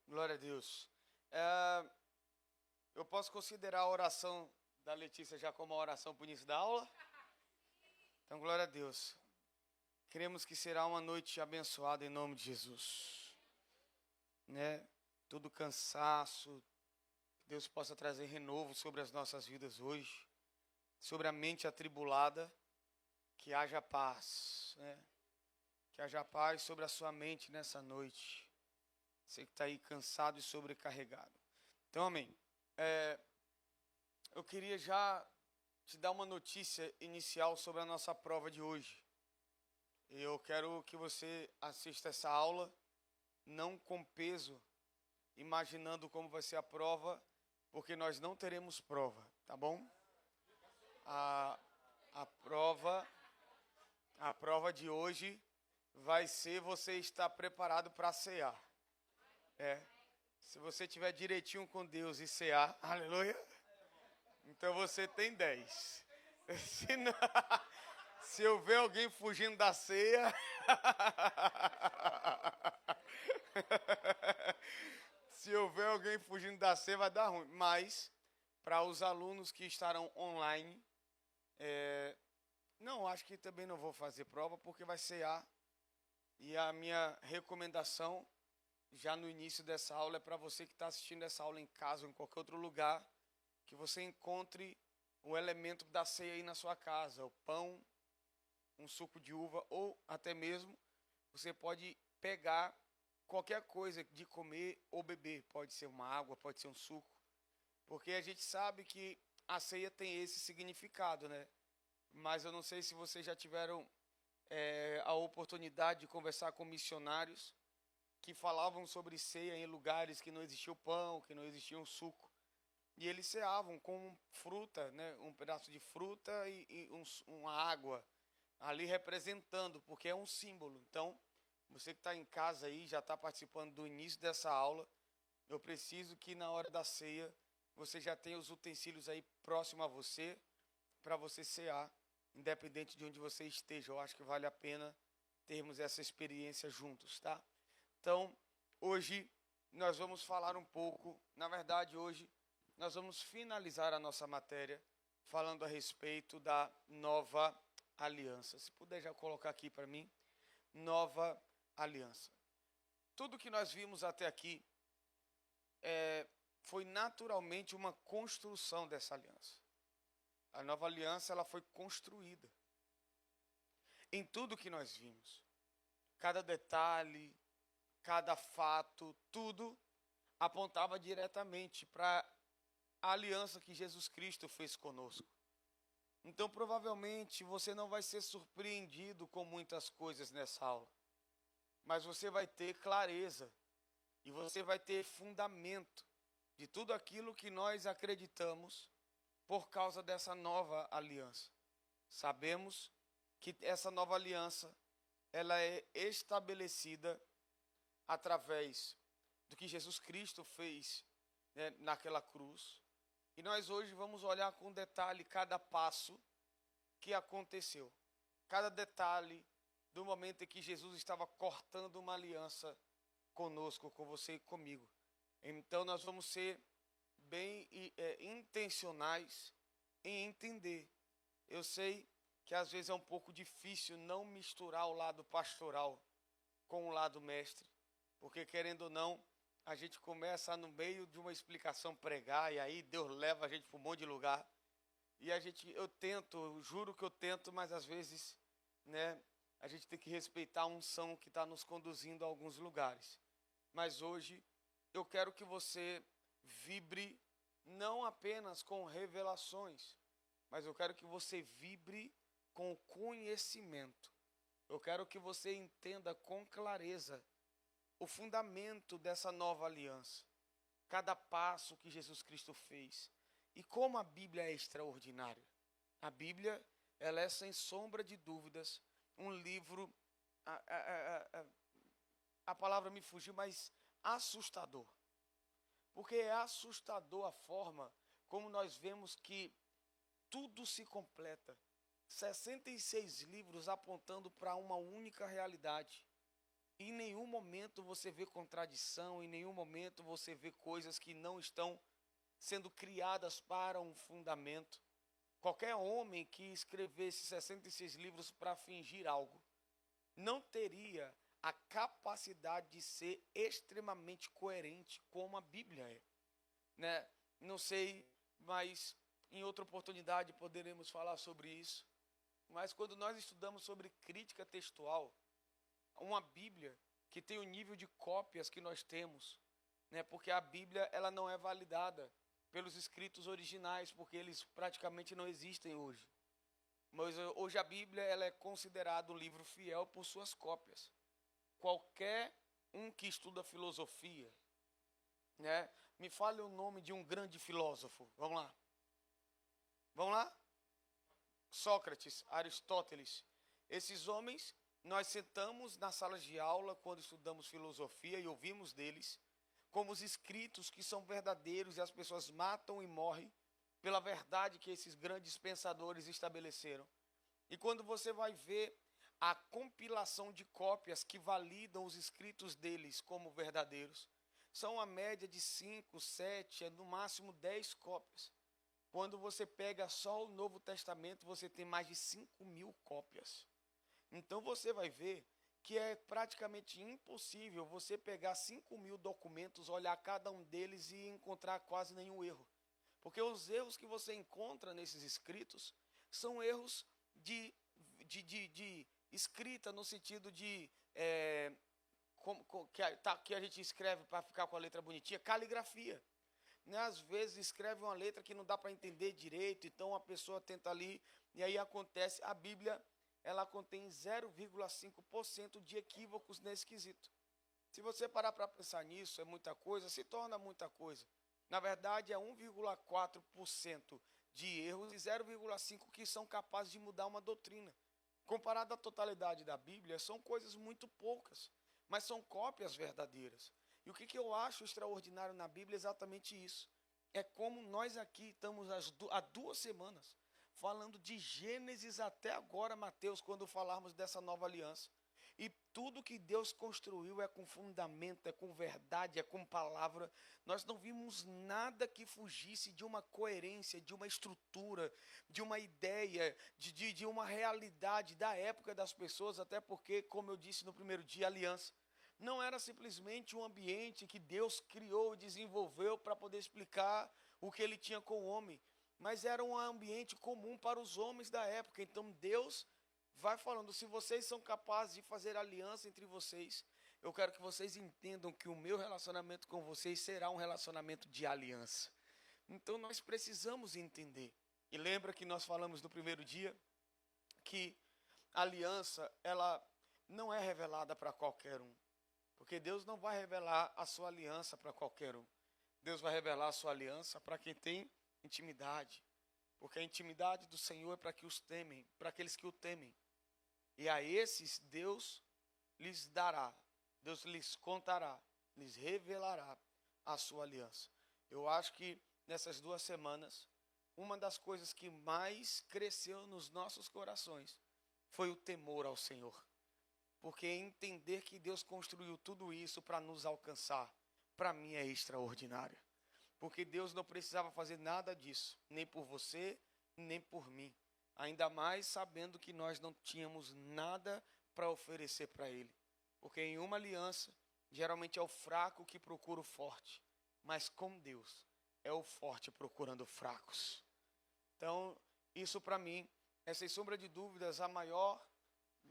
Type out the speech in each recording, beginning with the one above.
Glória a Deus. É, eu posso considerar a oração da Letícia já como uma oração para o início da aula? Então, glória a Deus. Cremos que será uma noite abençoada em nome de Jesus. Né? Todo cansaço, que Deus possa trazer renovo sobre as nossas vidas hoje. Sobre a mente atribulada, que haja paz. Né? Que haja paz sobre a sua mente nessa noite. Você que está aí cansado e sobrecarregado. Então, amém. Eu queria já te dar uma notícia inicial sobre a nossa prova de hoje. Eu quero que você assista essa aula, não com peso, imaginando como vai ser a prova, porque nós não teremos prova, tá bom? A, a prova, a prova de hoje vai ser você estar preparado para cear. Se você tiver direitinho com Deus e cear, aleluia, então você tem 10. Se, não, se eu ver alguém fugindo da ceia, se eu ver alguém fugindo da ceia vai dar ruim. Mas, para os alunos que estarão online, não, acho que também não vou fazer prova, porque vai cear. E a minha recomendação, já no início dessa aula, é para você que está assistindo essa aula em casa ou em qualquer outro lugar, que você encontre o elemento da ceia aí na sua casa, o pão, um suco de uva, ou até mesmo você pode pegar qualquer coisa de comer ou beber. Pode ser uma água, pode ser um suco, porque a gente sabe que a ceia tem esse significado, né? Mas eu não sei se vocês já tiveram a oportunidade de conversar com missionários que falavam sobre ceia em lugares que não existia o pão, que não existia o suco. E eles ceavam com fruta, né? Um pedaço de fruta e uma água ali representando, porque é um símbolo. Então, você que está em casa aí, já está participando do início dessa aula, eu preciso que na hora da ceia você já tenha os utensílios aí próximo a você, para você cear, independente de onde você esteja. Eu acho que vale a pena termos essa experiência juntos, tá? Então, hoje nós vamos falar um pouco, na verdade hoje nós vamos finalizar a nossa matéria falando a respeito da nova aliança. Se puder já colocar aqui para mim, nova aliança. Tudo que nós vimos até aqui foi naturalmente uma construção dessa aliança. A nova aliança ela foi construída. Em tudo que nós vimos, cada detalhe, cada fato, tudo apontava diretamente para a aliança que Jesus Cristo fez conosco. Então, provavelmente, você não vai ser surpreendido com muitas coisas nessa aula, mas você vai ter clareza e você vai ter fundamento de tudo aquilo que nós acreditamos por causa dessa nova aliança. Sabemos que essa nova aliança ela é estabelecida através do que Jesus Cristo fez, né, naquela cruz. E nós hoje vamos olhar com detalhe cada passo que aconteceu. Cada detalhe do momento em que Jesus estava cortando uma aliança conosco, com você e comigo. Então nós vamos ser bem intencionais em entender. Eu sei que às vezes é um pouco difícil não misturar o lado pastoral com o lado mestre, porque querendo ou não, a gente começa no meio de uma explicação pregar e aí Deus leva a gente para um monte de lugar. E eu juro que eu tento, mas às vezes, né, a gente tem que respeitar a unção que está nos conduzindo a alguns lugares. Mas hoje eu quero que você vibre não apenas com revelações, mas eu quero que você vibre com conhecimento. Eu quero que você entenda com clareza o fundamento dessa nova aliança, cada passo que Jesus Cristo fez e como a Bíblia é extraordinária. A Bíblia, ela é sem sombra de dúvidas um livro, a palavra me fugiu, mas assustador. Porque é assustador a forma como nós vemos que tudo se completa. 66 livros apontando para uma única realidade. Em nenhum momento você vê contradição, em nenhum momento você vê coisas que não estão sendo criadas para um fundamento. Qualquer homem que escrevesse 66 livros para fingir algo não teria a capacidade de ser extremamente coerente como a Bíblia é, né? Não sei, mas em outra oportunidade poderemos falar sobre isso. Mas quando nós estudamos sobre crítica textual, uma Bíblia que tem o nível de cópias que nós temos, né? Porque a Bíblia ela não é validada pelos escritos originais, porque eles praticamente não existem hoje. Mas hoje a Bíblia ela é considerada um livro fiel por suas cópias. Qualquer um que estuda filosofia, né? Me fale o nome de um grande filósofo. Vamos lá. Vamos lá? Sócrates, Aristóteles. Esses homens, nós sentamos nas salas de aula quando estudamos filosofia e ouvimos deles como os escritos que são verdadeiros e as pessoas matam e morrem pela verdade que esses grandes pensadores estabeleceram. E quando você vai ver a compilação de cópias que validam os escritos deles como verdadeiros, são a média de 5, 7, no máximo 10 cópias. Quando você pega só o Novo Testamento, você tem mais de 5.000 cópias. Então você vai ver que é praticamente impossível você pegar 5.000 documentos, olhar cada um deles e encontrar quase nenhum erro. Porque os erros que você encontra nesses escritos são erros de escrita, no sentido de que a gente escreve para ficar com a letra bonitinha, caligrafia. Né? Às vezes escreve uma letra que não dá para entender direito, então a pessoa tenta ali, e aí acontece, a Bíblia ela contém 0,5% de equívocos nesse quesito. Se você parar para pensar nisso, é muita coisa, se torna muita coisa. Na verdade, é 1,4% de erros e 0,5% que são capazes de mudar uma doutrina. Comparado à totalidade da Bíblia, são coisas muito poucas, mas são cópias verdadeiras. E o que eu acho extraordinário na Bíblia é exatamente isso. É como nós aqui estamos há 2 semanas falando de Gênesis até agora, Mateus, quando falarmos dessa nova aliança. E tudo que Deus construiu é com fundamento, é com verdade, é com palavra. Nós não vimos nada que fugisse de uma coerência, de uma estrutura, de uma ideia, de uma realidade da época das pessoas, até porque, como eu disse no primeiro dia, aliança não era simplesmente um ambiente que Deus criou e desenvolveu para poder explicar o que ele tinha com o homem, mas era um ambiente comum para os homens da época. Então Deus vai falando, se vocês são capazes de fazer aliança entre vocês, eu quero que vocês entendam que o meu relacionamento com vocês será um relacionamento de aliança. Então nós precisamos entender. E lembra que nós falamos no primeiro dia que a aliança, ela não é revelada para qualquer um. Porque Deus não vai revelar a sua aliança para qualquer um. Deus vai revelar a sua aliança para quem tem intimidade. Porque a intimidade do Senhor é para que os temem, para aqueles que o temem. E a esses Deus lhes dará, Deus lhes contará, lhes revelará a sua aliança. Eu acho que nessas 2 semanas, uma das coisas que mais cresceu nos nossos corações foi o temor ao Senhor. Porque entender que Deus construiu tudo isso para nos alcançar, para mim é extraordinário. Porque Deus não precisava fazer nada disso, nem por você, nem por mim. Ainda mais sabendo que nós não tínhamos nada para oferecer para Ele. Porque em uma aliança, geralmente é o fraco que procura o forte. Mas com Deus, é o forte procurando fracos. Então, isso para mim é, sem sombra de dúvidas, a maior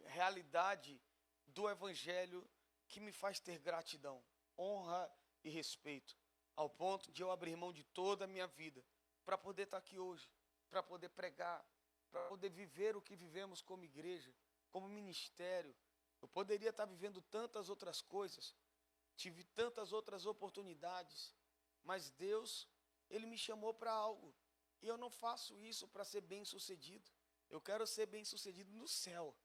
realidade do Evangelho que me faz ter gratidão, honra e respeito, ao ponto de eu abrir mão de toda a minha vida para poder estar aqui hoje, para poder pregar, para poder viver o que vivemos como igreja, como ministério. Eu poderia estar vivendo tantas outras coisas, tive tantas outras oportunidades, mas Deus, Ele me chamou para algo, e eu não faço isso para ser bem-sucedido. Eu quero ser bem-sucedido no céu.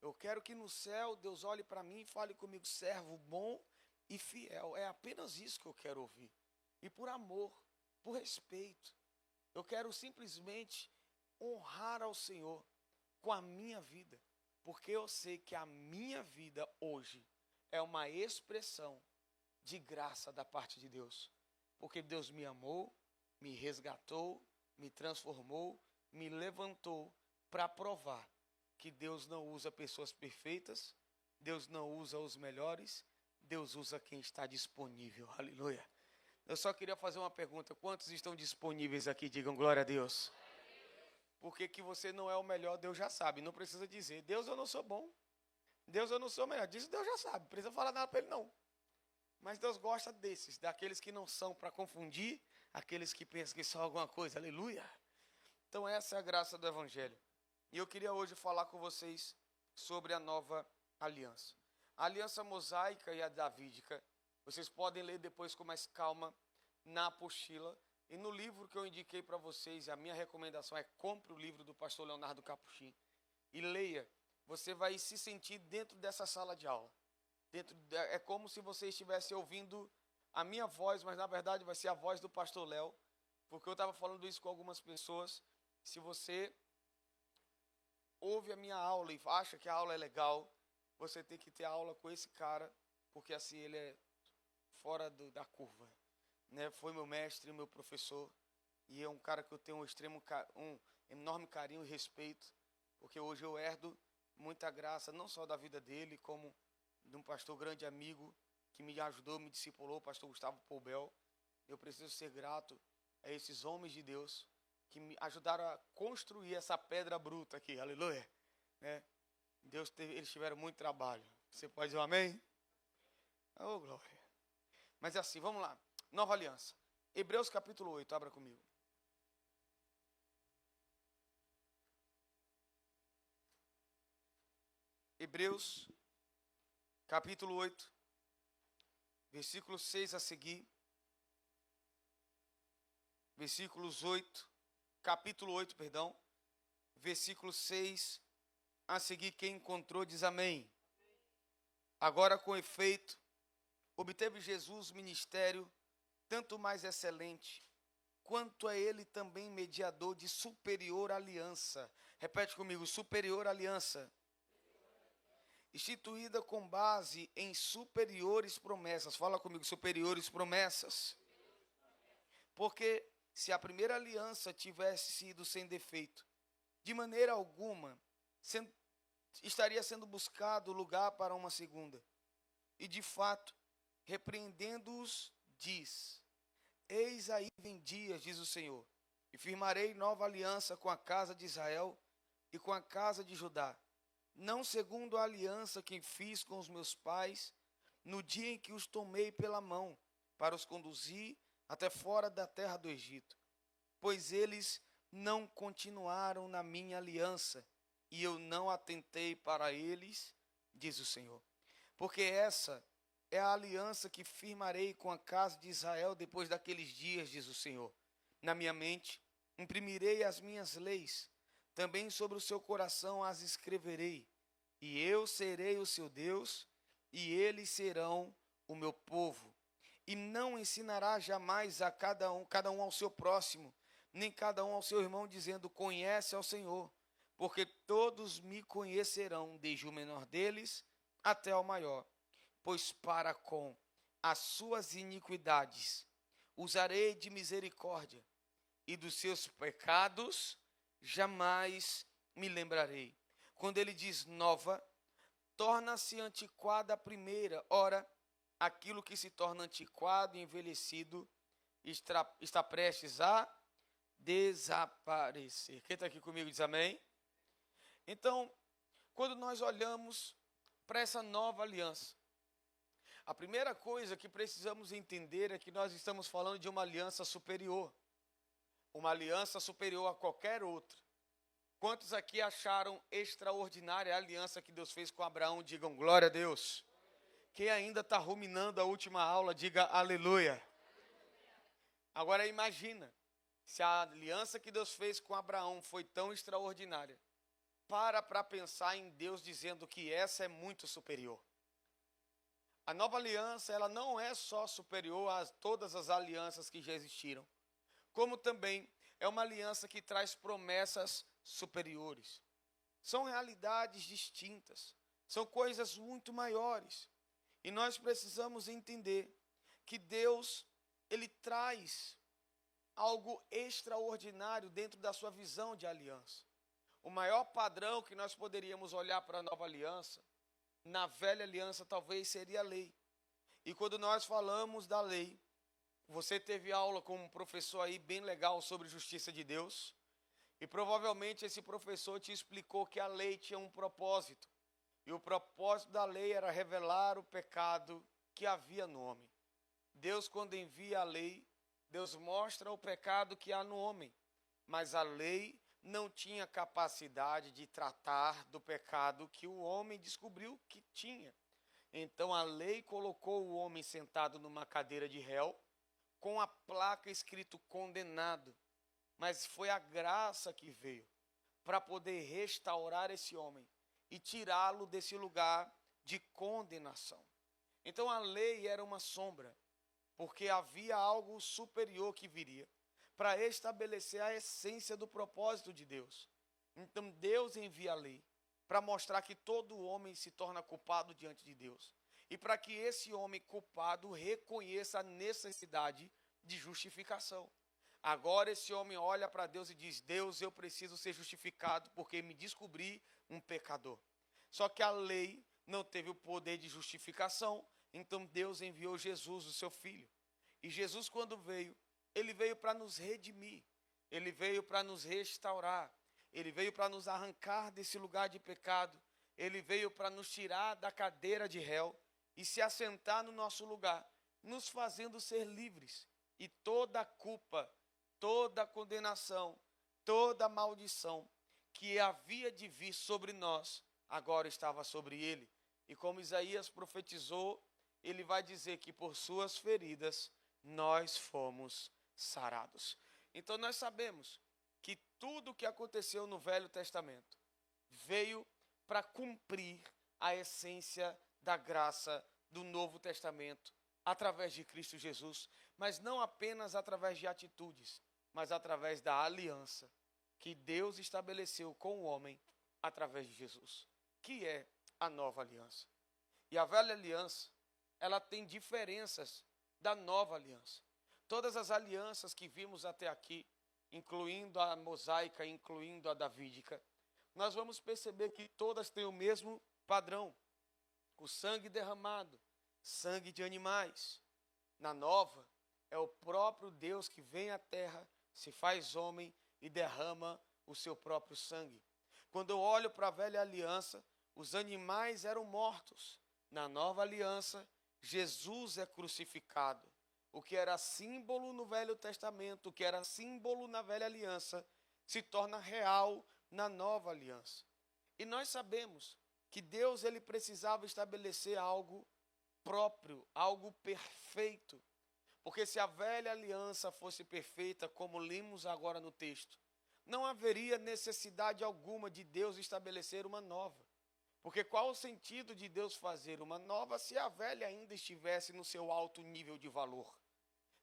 Eu quero que no céu Deus olhe para mim e fale comigo, servo bom e fiel. É apenas isso que eu quero ouvir. E por amor, por respeito. Eu quero simplesmente honrar ao Senhor com a minha vida. Porque eu sei que a minha vida hoje é uma expressão de graça da parte de Deus. Porque Deus me amou, me resgatou, me transformou, me levantou para provar que Deus não usa pessoas perfeitas, Deus não usa os melhores, Deus usa quem está disponível. Aleluia. Eu só queria fazer uma pergunta. Quantos estão disponíveis aqui? Digam glória a Deus. Porque que você não é o melhor, Deus já sabe. Não precisa dizer, Deus, eu não sou bom. Deus, eu não sou o melhor. Disso Deus já sabe. Não precisa falar nada para ele, não. Mas Deus gosta desses, daqueles que não são para confundir, aqueles que pensam que são alguma coisa. Aleluia. Então essa é a graça do Evangelho. E eu queria hoje falar com vocês sobre a nova aliança. A aliança mosaica e a davídica, vocês podem ler depois com mais calma na apostila. E no livro que eu indiquei para vocês, a minha recomendação é compre o livro do pastor Leonardo Capuchin e leia. Você vai se sentir dentro dessa sala de aula. É como se você estivesse ouvindo a minha voz, mas na verdade vai ser a voz do pastor Léo, porque eu estava falando isso com algumas pessoas. Se você ouve a minha aula e acha que a aula é legal, você tem que ter aula com esse cara, porque assim ele é fora da curva. Né? Foi meu mestre, meu professor, e é um cara que eu tenho um enorme carinho e respeito, porque hoje eu herdo muita graça, não só da vida dele, como de um pastor grande amigo que me ajudou, me discipulou, o pastor Gustavo Poubel. Eu preciso ser grato a esses homens de Deus que me ajudaram a construir essa pedra bruta aqui, aleluia. Né? Eles tiveram muito trabalho. Você pode dizer um amém? Oh, glória. Mas é assim, vamos lá. Nova aliança. Hebreus capítulo 8, abra comigo. Hebreus capítulo 8, versículo 6 a seguir. Capítulo 8, perdão. Versículo 6 a seguir. Quem encontrou diz amém. Agora, com efeito, obteve Jesus ministério tanto mais excelente, quanto a ele também mediador de superior aliança. Repete comigo, superior aliança. Instituída com base em superiores promessas. Fala comigo, superiores promessas. Porque se a primeira aliança tivesse sido sem defeito, de maneira alguma estaria sendo buscado lugar para uma segunda. E de fato, repreendendo-os, diz: eis aí vem dias, diz o Senhor, e firmarei nova aliança com a casa de Israel e com a casa de Judá, não segundo a aliança que fiz com os meus pais, no dia em que os tomei pela mão, para os conduzir até fora da terra do Egito. Pois eles não continuaram na minha aliança, e eu não atentei para eles, diz o Senhor. Porque essa é a aliança que firmarei com a casa de Israel depois daqueles dias, diz o Senhor. Na minha mente imprimirei as minhas leis, também sobre o seu coração as escreverei, e eu serei o seu Deus, e eles serão o meu povo. E não ensinará jamais a cada um ao seu próximo, nem cada um ao seu irmão, dizendo: conhece ao Senhor, porque todos me conhecerão, desde o menor deles até o maior. Pois para com as suas iniquidades usarei de misericórdia, e dos seus pecados jamais me lembrarei. Quando ele diz nova, torna-se antiquada a primeira. Ora, aquilo que se torna antiquado e envelhecido está prestes a desaparecer. Quem está aqui comigo diz amém? Então, quando nós olhamos para essa nova aliança, a primeira coisa que precisamos entender é que nós estamos falando de uma aliança superior. Uma aliança superior a qualquer outra. Quantos aqui acharam extraordinária a aliança que Deus fez com Abraão? Digam glória a Deus. Quem ainda está ruminando a última aula, diga aleluia. Agora imagina, se a aliança que Deus fez com Abraão foi tão extraordinária, para pensar em Deus dizendo que essa é muito superior. A nova aliança, ela não é só superior a todas as alianças que já existiram, como também é uma aliança que traz promessas superiores. São realidades distintas, são coisas muito maiores. E nós precisamos entender que Deus, Ele traz algo extraordinário dentro da sua visão de aliança. O maior padrão que nós poderíamos olhar para a nova aliança, na velha aliança talvez seria a lei. E quando nós falamos da lei, você teve aula com um professor aí bem legal sobre justiça de Deus, e provavelmente esse professor te explicou que a lei tinha um propósito. E o propósito da lei era revelar o pecado que havia no homem. Deus, quando envia a lei, Deus mostra o pecado que há no homem. Mas a lei não tinha capacidade de tratar do pecado que o homem descobriu que tinha. Então a lei colocou o homem sentado numa cadeira de réu, com a placa escrito condenado. Mas foi a graça que veio para poder restaurar esse homem e tirá-lo desse lugar de condenação. Então a lei era uma sombra, porque havia algo superior que viria para estabelecer a essência do propósito de Deus. Então Deus envia a lei para mostrar que todo homem se torna culpado diante de Deus. E para que esse homem culpado reconheça a necessidade de justificação. Agora esse homem olha para Deus e diz: Deus, eu preciso ser justificado porque me descobri um pecador. Só que a lei não teve o poder de justificação, então Deus enviou Jesus, o seu filho. E Jesus, quando veio, ele veio para nos redimir, ele veio para nos restaurar, ele veio para nos arrancar desse lugar de pecado, ele veio para nos tirar da cadeira de réu e se assentar no nosso lugar, nos fazendo ser livres. E toda a culpa, toda a condenação, toda a maldição que havia de vir sobre nós, agora estava sobre ele. E como Isaías profetizou, ele vai dizer que por suas feridas nós fomos sarados. Então nós sabemos que tudo o que aconteceu no Velho Testamento veio para cumprir a essência da graça do Novo Testamento através de Cristo Jesus, mas não apenas através de atitudes, mas através da aliança que Deus estabeleceu com o homem através de Jesus, que é a nova aliança. E a velha aliança, ela tem diferenças da nova aliança. Todas as alianças que vimos até aqui, incluindo a mosaica, incluindo a davídica, nós vamos perceber que todas têm o mesmo padrão: o sangue derramado, sangue de animais. Na nova, é o próprio Deus que vem à terra, se faz homem e derrama o seu próprio sangue. Quando eu olho para a velha aliança, os animais eram mortos. Na nova aliança, Jesus é crucificado. O que era símbolo no Velho Testamento, o que era símbolo na velha aliança, se torna real na nova aliança. E nós sabemos que Deus, ele precisava estabelecer algo próprio, algo perfeito. Porque se a velha aliança fosse perfeita, como lemos agora no texto, não haveria necessidade alguma de Deus estabelecer uma nova. Porque qual o sentido de Deus fazer uma nova se a velha ainda estivesse no seu alto nível de valor?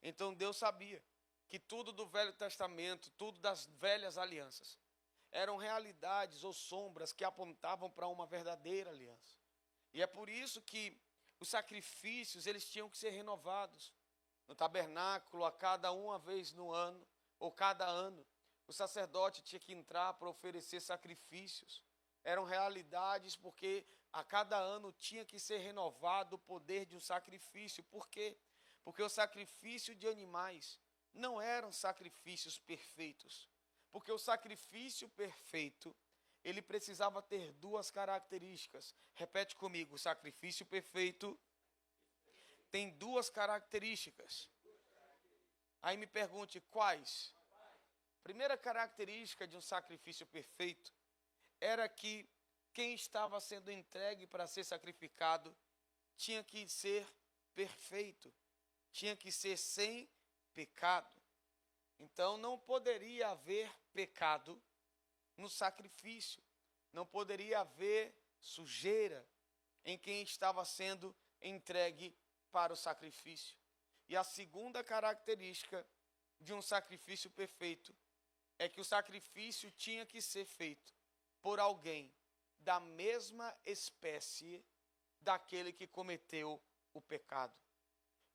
Então Deus sabia que tudo do Velho Testamento, tudo das velhas alianças, eram realidades ou sombras que apontavam para uma verdadeira aliança. E é por isso que os sacrifícios, eles tinham que ser renovados. No tabernáculo, a cada uma vez no ano, ou cada ano, o sacerdote tinha que entrar para oferecer sacrifícios. Eram realidades porque a cada ano tinha que ser renovado o poder de um sacrifício. Por quê? Porque o sacrifício de animais não eram sacrifícios perfeitos. Porque o sacrifício perfeito, ele precisava ter duas características. Repete comigo: o sacrifício perfeito tem duas características. Aí me pergunte quais. Primeira característica de um sacrifício perfeito era que quem estava sendo entregue para ser sacrificado tinha que ser perfeito, tinha que ser sem pecado. Então não poderia haver pecado no sacrifício, não poderia haver sujeira em quem estava sendo entregue para o sacrifício. E a segunda característica de um sacrifício perfeito é que o sacrifício tinha que ser feito por alguém da mesma espécie daquele que cometeu o pecado.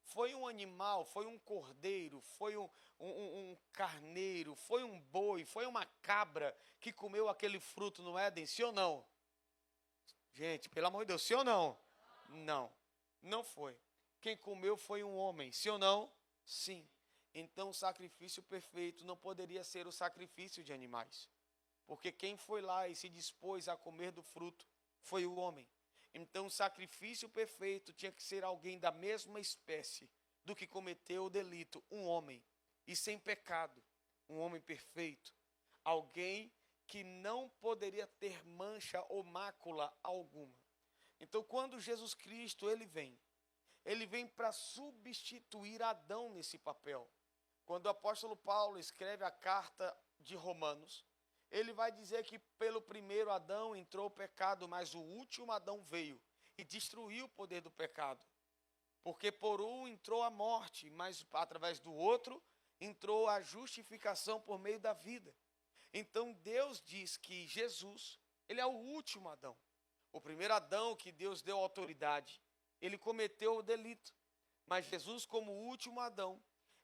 Foi um animal, foi um cordeiro, foi um carneiro, foi um boi, foi uma cabra que comeu aquele fruto no Éden, sim ou não? Gente, pelo amor de Deus, sim ou não? Não, não foi. Quem comeu foi um homem, sim ou não? Sim. Então o sacrifício perfeito não poderia ser o sacrifício de animais. Porque quem foi lá e se dispôs a comer do fruto foi o homem. Então o sacrifício perfeito tinha que ser alguém da mesma espécie do que cometeu o delito, um homem, e sem pecado, um homem perfeito. Alguém que não poderia ter mancha ou mácula alguma. Então quando Jesus Cristo ele vem para substituir Adão nesse papel. Quando o apóstolo Paulo escreve a carta de Romanos, ele vai dizer que pelo primeiro Adão entrou o pecado, mas o último Adão veio e destruiu o poder do pecado. Porque por um entrou a morte, mas através do outro entrou a justificação por meio da vida. Então Deus diz que Jesus, ele é o último Adão. O primeiro Adão que Deus deu autoridade, ele cometeu o delito. Mas Jesus, como o último Adão,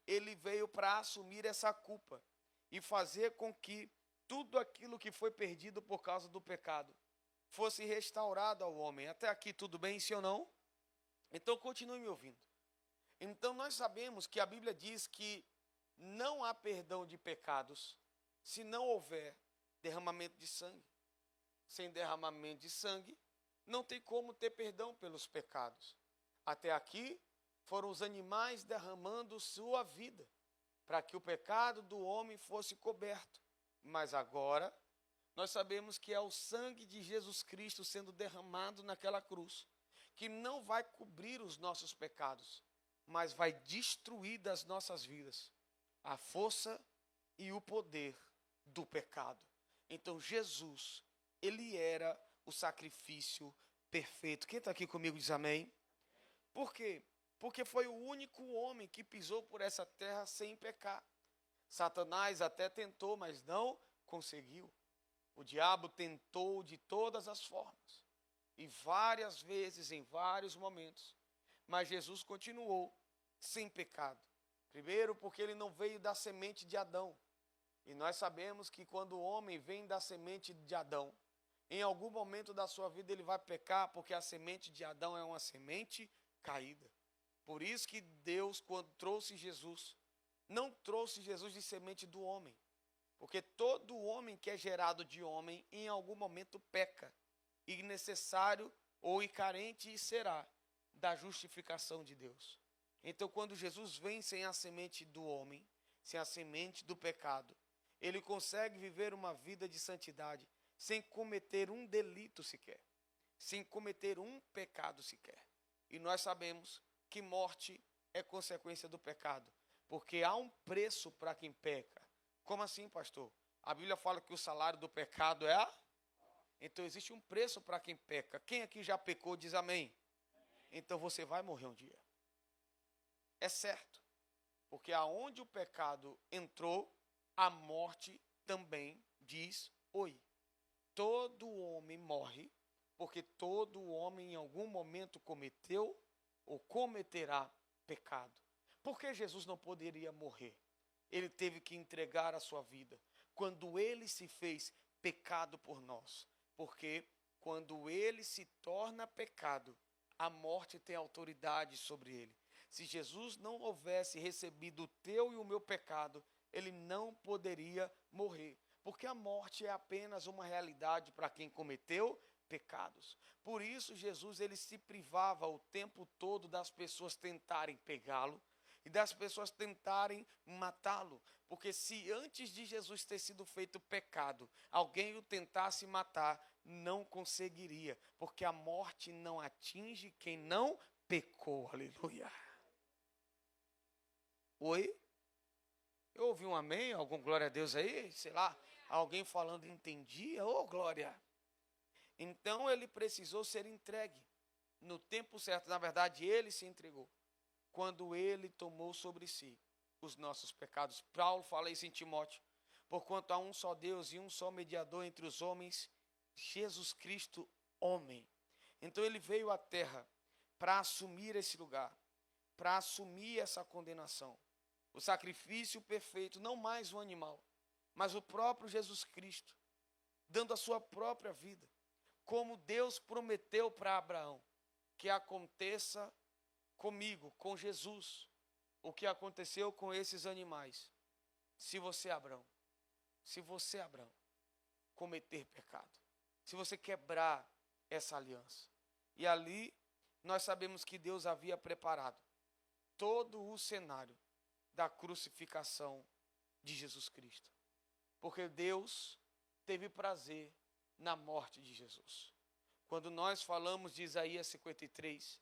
ele veio para assumir essa culpa e fazer com que tudo aquilo que foi perdido por causa do pecado fosse restaurado ao homem. Até aqui tudo bem, sim ou não? Então continue me ouvindo. Então nós sabemos que a Bíblia diz que não há perdão de pecados se não houver derramamento de sangue. Sem derramamento de sangue, não tem como ter perdão pelos pecados. Até aqui foram os animais derramando sua vida para que o pecado do homem fosse coberto. Mas agora, nós sabemos que é o sangue de Jesus Cristo sendo derramado naquela cruz, que não vai cobrir os nossos pecados, mas vai destruir das nossas vidas a força e o poder do pecado. Então Jesus, ele era o sacrifício perfeito. Quem está aqui comigo diz amém. Por quê? Porque foi o único homem que pisou por essa terra sem pecar. Satanás até tentou, mas não conseguiu. O diabo tentou de todas as formas, e várias vezes, em vários momentos, mas Jesus continuou sem pecado. Primeiro, porque ele não veio da semente de Adão. E nós sabemos que quando o homem vem da semente de Adão, em algum momento da sua vida ele vai pecar, porque a semente de Adão é uma semente caída. Por isso que Deus, quando trouxe Jesus, não trouxe Jesus de semente do homem. Porque todo homem que é gerado de homem, em algum momento peca. E necessário ou carente será da justificação de Deus. Então, quando Jesus vem sem a semente do homem, sem a semente do pecado, ele consegue viver uma vida de santidade, sem cometer um delito sequer, sem cometer um pecado sequer. E nós sabemos que morte é consequência do pecado, porque há um preço para quem peca. Como assim, pastor? A Bíblia fala que o salário do pecado é a... Então existe um preço para quem peca. Quem aqui já pecou diz amém. Então você vai morrer um dia. É certo. Porque aonde o pecado entrou, a morte também diz oi. Todo homem morre, porque todo homem em algum momento cometeu ou cometerá pecado. Por que Jesus não poderia morrer? Ele teve que entregar a sua vida quando ele se fez pecado por nós. Porque quando ele se torna pecado, a morte tem autoridade sobre ele. Se Jesus não houvesse recebido o teu e o meu pecado, ele não poderia morrer. Porque a morte é apenas uma realidade para quem cometeu pecados. Por isso Jesus ele se privava o tempo todo das pessoas tentarem pegá-lo e das pessoas tentarem matá-lo. Porque se antes de Jesus ter sido feito pecado, alguém o tentasse matar, não conseguiria. Porque a morte não atinge quem não pecou. Aleluia. Oi? Eu ouvi um amém? Algum glória a Deus aí? Sei lá, alguém falando entendia? Ô, glória! Então ele precisou ser entregue no tempo certo. Na verdade, ele se entregou quando ele tomou sobre si os nossos pecados. Paulo fala isso em Timóteo. Porquanto há um só Deus e um só mediador entre os homens, Jesus Cristo, homem. Então ele veio à terra para assumir esse lugar, para assumir essa condenação. O sacrifício perfeito, não mais o animal, mas o próprio Jesus Cristo, dando a sua própria vida, como Deus prometeu para Abraão, que aconteça comigo, com Jesus, o que aconteceu com esses animais. Se você, Abraão, cometer pecado, se você quebrar essa aliança. E ali nós sabemos que Deus havia preparado todo o cenário da crucificação de Jesus Cristo. Porque Deus teve prazer na morte de Jesus. Quando nós falamos de Isaías 53,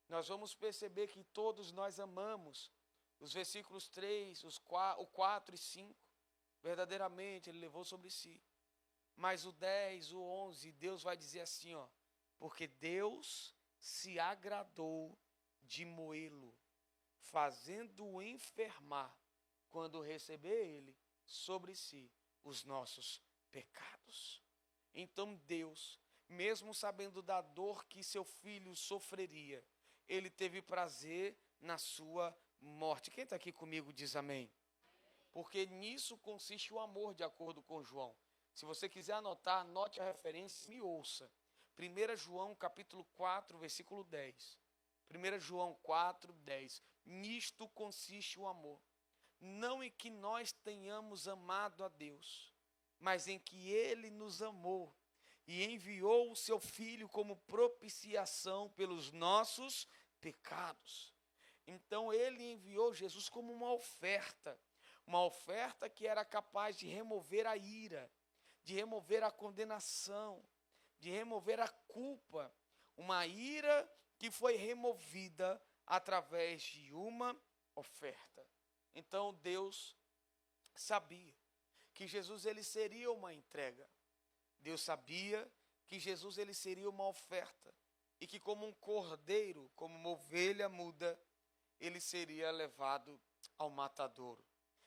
nós vamos perceber que todos nós amamos os versículos 3, o 4 e 5. Verdadeiramente ele levou sobre si. Mas o 10, o 11, Deus vai dizer assim, ó, porque Deus se agradou de moê-lo, fazendo-o enfermar, quando receber ele sobre si os nossos pecados. Então Deus, mesmo sabendo da dor que seu filho sofreria, ele teve prazer na sua morte. Quem está aqui comigo diz amém. Porque nisso consiste o amor, de acordo com João. Se você quiser anotar, anote a referência e me ouça. 1 João capítulo 4, versículo 10. 1 João 4, 10. Nisto consiste o amor. Não em que nós tenhamos amado a Deus, mas em que Ele nos amou e enviou o seu Filho como propiciação pelos nossos pecados. Então Ele enviou Jesus como uma oferta que era capaz de remover a ira, de remover a condenação, de remover a culpa, uma ira que foi removida através de uma oferta. Então Deus sabia que Jesus ele seria uma entrega. Deus sabia que Jesus ele seria uma oferta e que como um cordeiro, como uma ovelha muda, ele seria levado ao matadouro.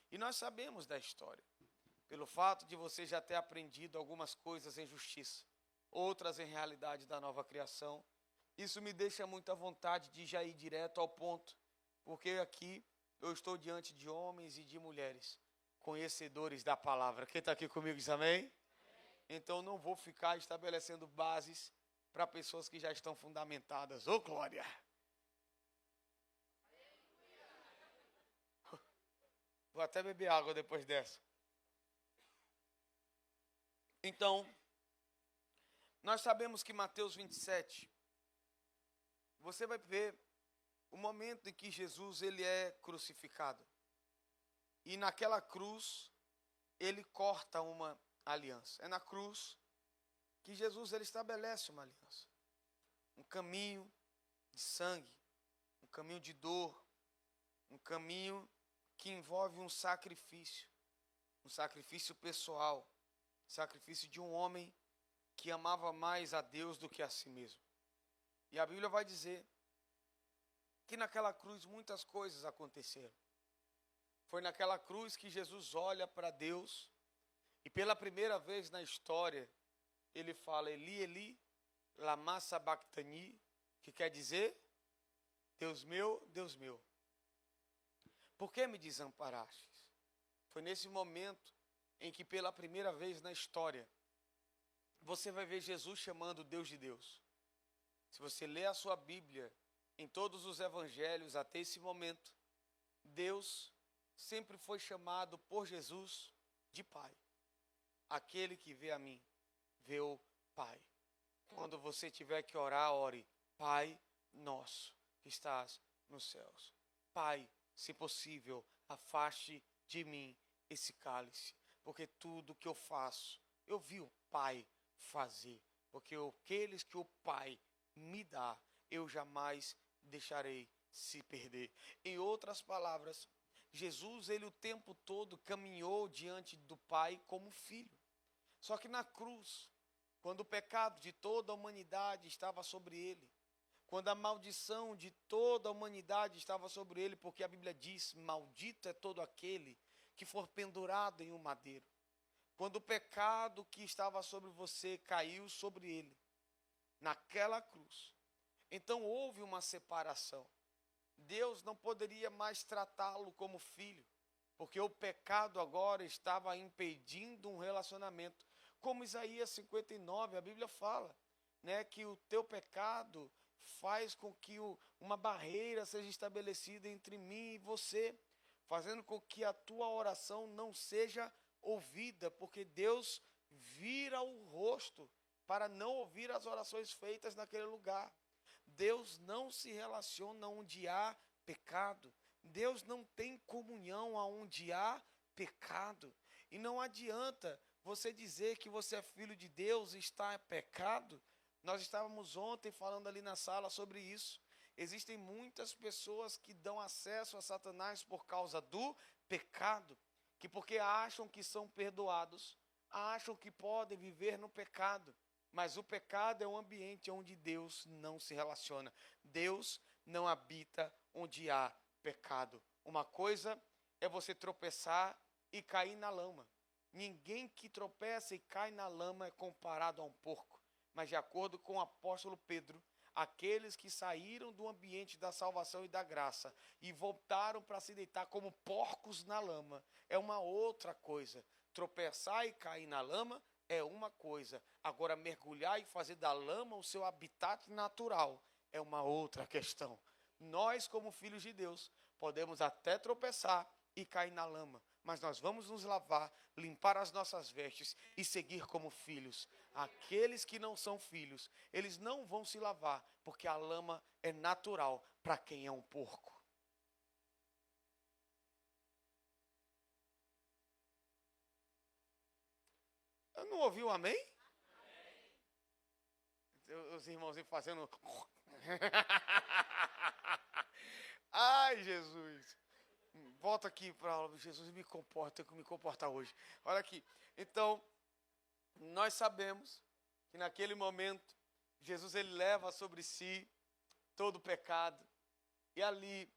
E nós sabemos da história, pelo fato de você já ter aprendido algumas coisas em justiça, outras em realidade da nova criação. Isso me deixa muito à vontade de já ir direto ao ponto, porque aqui eu estou diante de homens e de mulheres conhecedores da palavra. Quem está aqui comigo diz amém? Então não vou ficar estabelecendo bases para pessoas que já estão fundamentadas. Ô glória! Vou até beber água depois dessa. Então, nós sabemos que Mateus 27, você vai ver o momento em que Jesus ele é crucificado. E naquela cruz, ele corta uma aliança. É na cruz que Jesus ele estabelece uma aliança. Um caminho de sangue, um caminho de dor, um caminho que envolve um sacrifício pessoal, sacrifício de um homem que amava mais a Deus do que a si mesmo. E a Bíblia vai dizer que naquela cruz muitas coisas aconteceram. Foi naquela cruz que Jesus olha para Deus e pela primeira vez na história ele fala Eli, Eli, lama sabachthani, que quer dizer Deus meu, por que me desamparastes? Foi nesse momento em que pela primeira vez na história você vai ver Jesus chamando Deus de Deus. Se você ler a sua Bíblia, em todos os evangelhos até esse momento, Deus sempre foi chamado por Jesus de Pai. Aquele que vê a mim, vê o Pai. Quando você tiver que orar, ore, Pai nosso que estás nos céus. Pai, se possível, afaste de mim esse cálice, porque tudo que eu faço, eu vi o Pai fazer, porque aqueles que o Pai me dá, eu jamais deixarei se perder. Em outras palavras, Jesus, ele o tempo todo caminhou diante do Pai como filho. Só que na cruz, quando o pecado de toda a humanidade estava sobre ele, quando a maldição de toda a humanidade estava sobre ele, porque a Bíblia diz, maldito é todo aquele que for pendurado em um madeiro. Quando o pecado que estava sobre você caiu sobre ele, naquela cruz. Então houve uma separação. Deus não poderia mais tratá-lo como filho, porque o pecado agora estava impedindo um relacionamento. Como Isaías 59, a Bíblia fala, né, que o teu pecado faz com que uma barreira seja estabelecida entre mim e você, fazendo com que a tua oração não seja ouvida, porque Deus vira o rosto para não ouvir as orações feitas naquele lugar. Deus não se relaciona onde há pecado. Deus não tem comunhão aonde há pecado. E não adianta você dizer que você é filho de Deus e está em pecado. Nós estávamos ontem falando ali na sala sobre isso. Existem muitas pessoas que dão acesso a Satanás por causa do pecado, que porque acham que são perdoados, acham que podem viver no pecado. Mas o pecado é um ambiente onde Deus não se relaciona. Deus não habita onde há pecado. Uma coisa é você tropeçar e cair na lama. Ninguém que tropeça e cai na lama é comparado a um porco. Mas de acordo com o apóstolo Pedro, aqueles que saíram do ambiente da salvação e da graça e voltaram para se deitar como porcos na lama, é uma outra coisa. Tropeçar e cair na lama é uma coisa. Agora, mergulhar e fazer da lama o seu habitat natural é uma outra questão. Nós, como filhos de Deus, podemos até tropeçar e cair na lama, mas nós vamos nos lavar, limpar as nossas vestes e seguir como filhos. Aqueles que não são filhos, eles não vão se lavar, porque a lama é natural para quem é um porco. Eu não ouvi o amém? Os irmãozinhos fazendo... Ai, Jesus. Volta aqui para a aula. Jesus, me comporta, tenho que me comportar hoje. Olha aqui. Então, nós sabemos que naquele momento, Jesus ele leva sobre si todo o pecado. E ali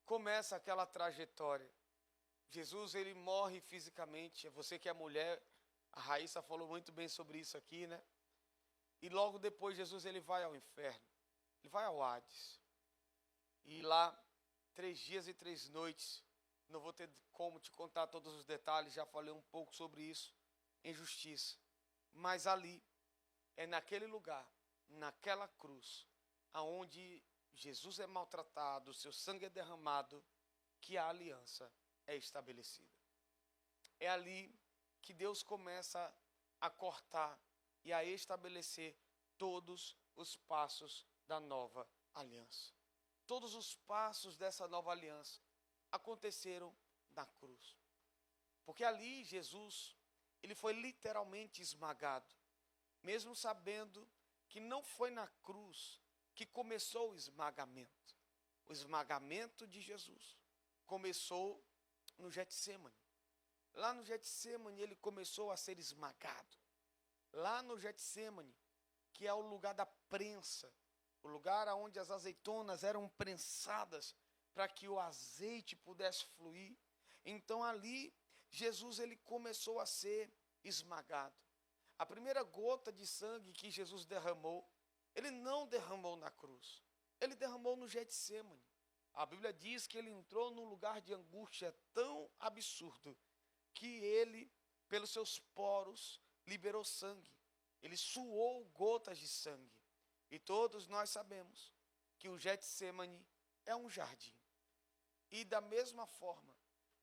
começa aquela trajetória. Jesus ele morre fisicamente. Você que é mulher, a Raíssa falou muito bem sobre isso aqui, né? E logo depois Jesus ele vai ao inferno. Ele vai ao Hades. E lá, 3 dias e 3 noites, não vou ter como te contar todos os detalhes, já falei um pouco sobre isso, em justiça. Mas ali, é naquele lugar, naquela cruz, aonde Jesus é maltratado, seu sangue é derramado, que a aliança é estabelecida. É ali que Deus começa a cortar e a estabelecer todos os passos da nova aliança. Todos os passos dessa nova aliança aconteceram na cruz. Porque ali Jesus, ele foi literalmente esmagado. Mesmo sabendo que não foi na cruz que começou o esmagamento. O esmagamento de Jesus começou no Getsemane. Lá no Getsemane ele começou a ser esmagado. Lá no Getsemane, que é o lugar da prensa, o lugar onde as azeitonas eram prensadas para que o azeite pudesse fluir. Então ali, Jesus ele começou a ser esmagado. A primeira gota de sangue que Jesus derramou, ele não derramou na cruz. Ele derramou no Getsemane. A Bíblia diz que ele entrou num lugar de angústia tão absurdo que ele, pelos seus poros, liberou sangue. Ele suou gotas de sangue. E todos nós sabemos que o Getsemane é um jardim. E da mesma forma,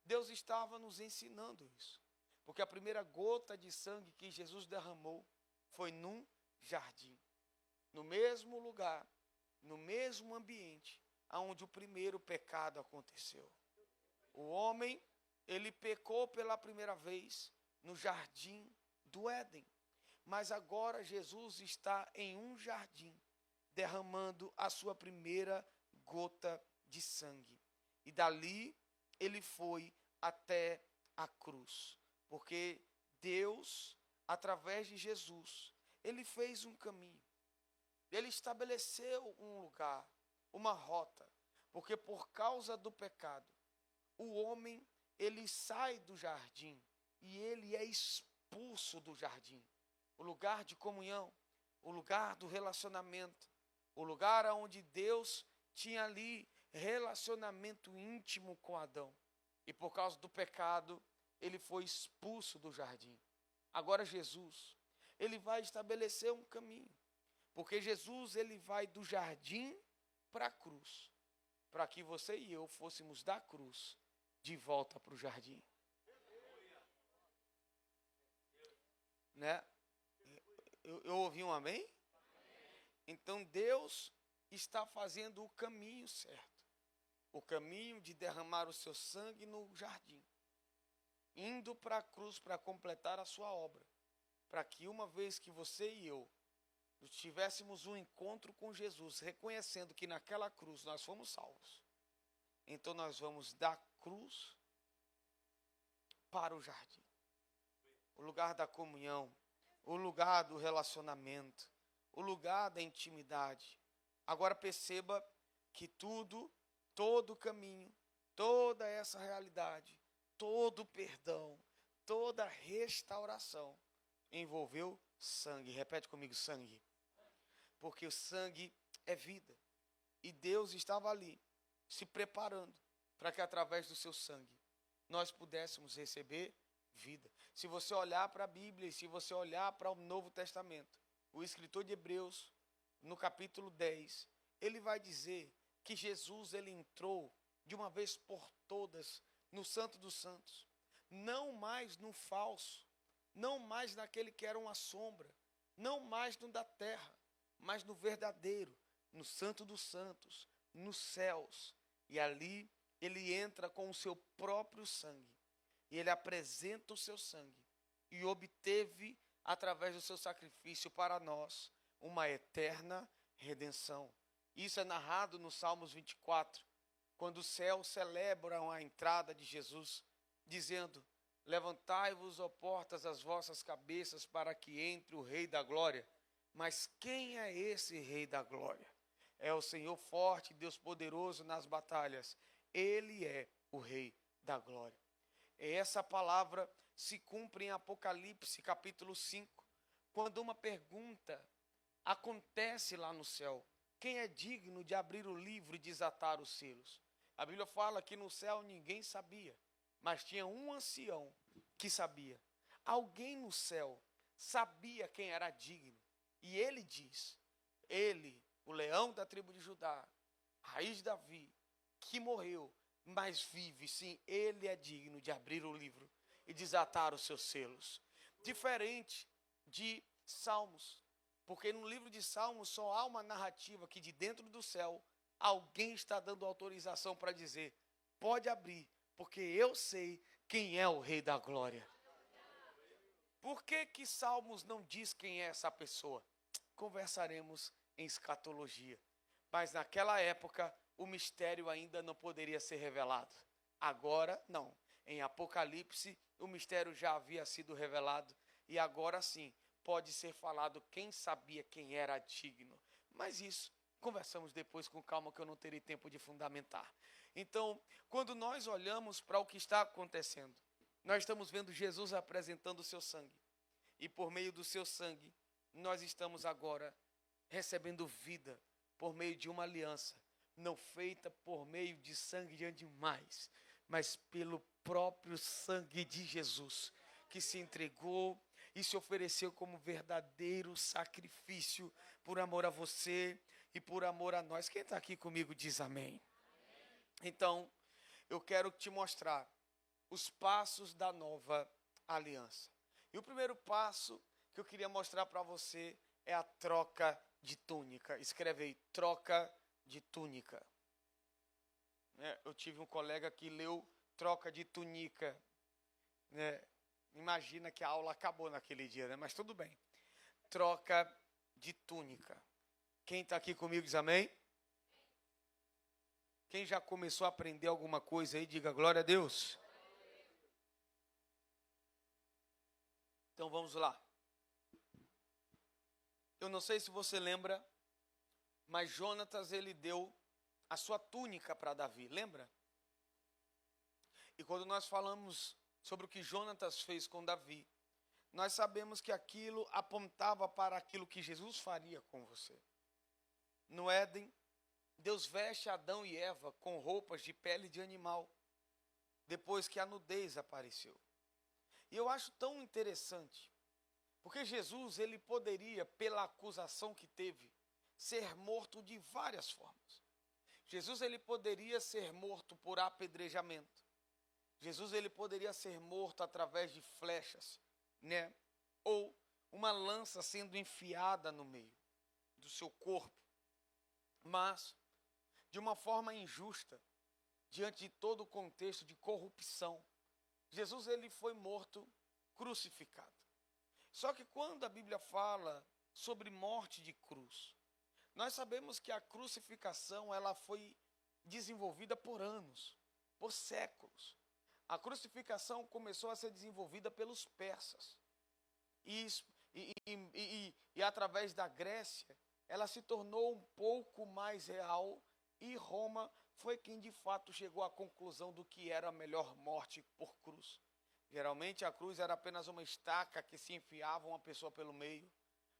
Deus estava nos ensinando isso. Porque a primeira gota de sangue que Jesus derramou foi num jardim. No mesmo lugar, no mesmo ambiente, onde o primeiro pecado aconteceu. O homem, ele pecou pela primeira vez no jardim do Éden. Mas agora Jesus está em um jardim, derramando a sua primeira gota de sangue. E dali ele foi até a cruz. Porque Deus, através de Jesus, ele fez um caminho. Ele estabeleceu um lugar, uma rota. Porque por causa do pecado, o homem, ele sai do jardim e ele é expulso do jardim. O lugar de comunhão, o lugar do relacionamento, o lugar onde Deus tinha ali relacionamento íntimo com Adão. E por causa do pecado, ele foi expulso do jardim. Agora Jesus, ele vai estabelecer um caminho, porque Jesus, ele vai do jardim para a cruz, para que você e eu fôssemos da cruz de volta para o jardim. Né? Eu ouvi um amém? Então Deus está fazendo o caminho certo. O caminho de derramar o seu sangue no jardim. Indo para a cruz para completar a sua obra. Para que uma vez que você e eu tivéssemos um encontro com Jesus, reconhecendo que naquela cruz nós fomos salvos. Então nós vamos da cruz para o jardim. O lugar da comunhão, o lugar do relacionamento, o lugar da intimidade. Agora perceba que todo o caminho, toda essa realidade, todo o perdão, toda a restauração envolveu sangue. Repete comigo, sangue. Porque o sangue é vida. E Deus estava ali, se preparando para que através do seu sangue nós pudéssemos receber vida. Se você olhar para a Bíblia e se você olhar para o Novo Testamento, o escritor de Hebreus, no capítulo 10, ele vai dizer que Jesus, ele entrou de uma vez por todas no Santo dos Santos, não mais no falso, não mais naquele que era uma sombra, não mais no da terra, mas no verdadeiro, no Santo dos Santos, nos céus. E ali ele entra com o seu próprio sangue, e ele apresenta o seu sangue, e obteve, através do seu sacrifício para nós, uma eterna redenção. Isso é narrado no Salmos 24, quando os céus celebram a entrada de Jesus, dizendo: levantai-vos, ó portas, as vossas cabeças, para que entre o Rei da Glória. Mas quem é esse Rei da Glória? É o Senhor forte, Deus poderoso nas batalhas. Ele é o Rei da Glória. Essa palavra se cumpre em Apocalipse, capítulo 5, quando uma pergunta acontece lá no céu: quem é digno de abrir o livro e desatar os selos? A Bíblia fala que no céu ninguém sabia, mas tinha um ancião que sabia. Alguém no céu sabia quem era digno. E ele diz, ele, o leão da tribo de Judá, raiz de Davi, que morreu, mas vive, sim, ele é digno de abrir o livro e desatar os seus selos. Diferente de Salmos, porque no livro de Salmos só há uma narrativa que de dentro do céu alguém está dando autorização para dizer: pode abrir, porque eu sei quem é o Rei da Glória. Por que Salmos não diz quem é essa pessoa? Conversaremos em escatologia. Mas naquela época o mistério ainda não poderia ser revelado. Agora não. Em Apocalipse o mistério já havia sido revelado e agora sim pode ser falado quem sabia quem era digno. Mas isso conversamos depois com calma, que eu não terei tempo de fundamentar. Então, quando nós olhamos para o que está acontecendo, nós estamos vendo Jesus apresentando o seu sangue. E por meio do seu sangue, nós estamos agora recebendo vida por meio de uma aliança, não feita por meio de sangue de animais, mas pelo próprio sangue de Jesus, que se entregou e se ofereceu como verdadeiro sacrifício por amor a você e por amor a nós. Quem está aqui comigo diz amém. Então, eu quero te mostrar os passos da nova aliança. E o primeiro passo que eu queria mostrar para você é a troca de túnica. Escreve aí, troca de túnica. Eu tive um colega que leu troca de túnica. Imagina que a aula acabou naquele dia, né? Mas tudo bem. Troca de túnica. Quem está aqui comigo diz amém? Quem já começou a aprender alguma coisa aí, diga glória a Deus. Então vamos lá. Eu não sei se você lembra, mas Jonatas, ele deu a sua túnica para Davi, lembra? E quando nós falamos sobre o que Jonatas fez com Davi, nós sabemos que aquilo apontava para aquilo que Jesus faria com você. No Éden, Deus veste Adão e Eva com roupas de pele de animal, depois que a nudez apareceu. E eu acho tão interessante, porque Jesus, ele poderia, pela acusação que teve, ser morto de várias formas. Jesus, ele poderia ser morto por apedrejamento. Jesus, ele poderia ser morto através de flechas, né? Ou uma lança sendo enfiada no meio do seu corpo. Mas, de uma forma injusta, diante de todo o contexto de corrupção, Jesus, ele foi morto, crucificado. Só que quando a Bíblia fala sobre morte de cruz, nós sabemos que a crucificação, ela foi desenvolvida por anos, por séculos. A crucificação começou a ser desenvolvida pelos persas. E através da Grécia, ela se tornou um pouco mais real, e Roma foi quem de fato chegou à conclusão do que era a melhor morte por cruz. Geralmente a cruz era apenas uma estaca que se enfiava uma pessoa pelo meio.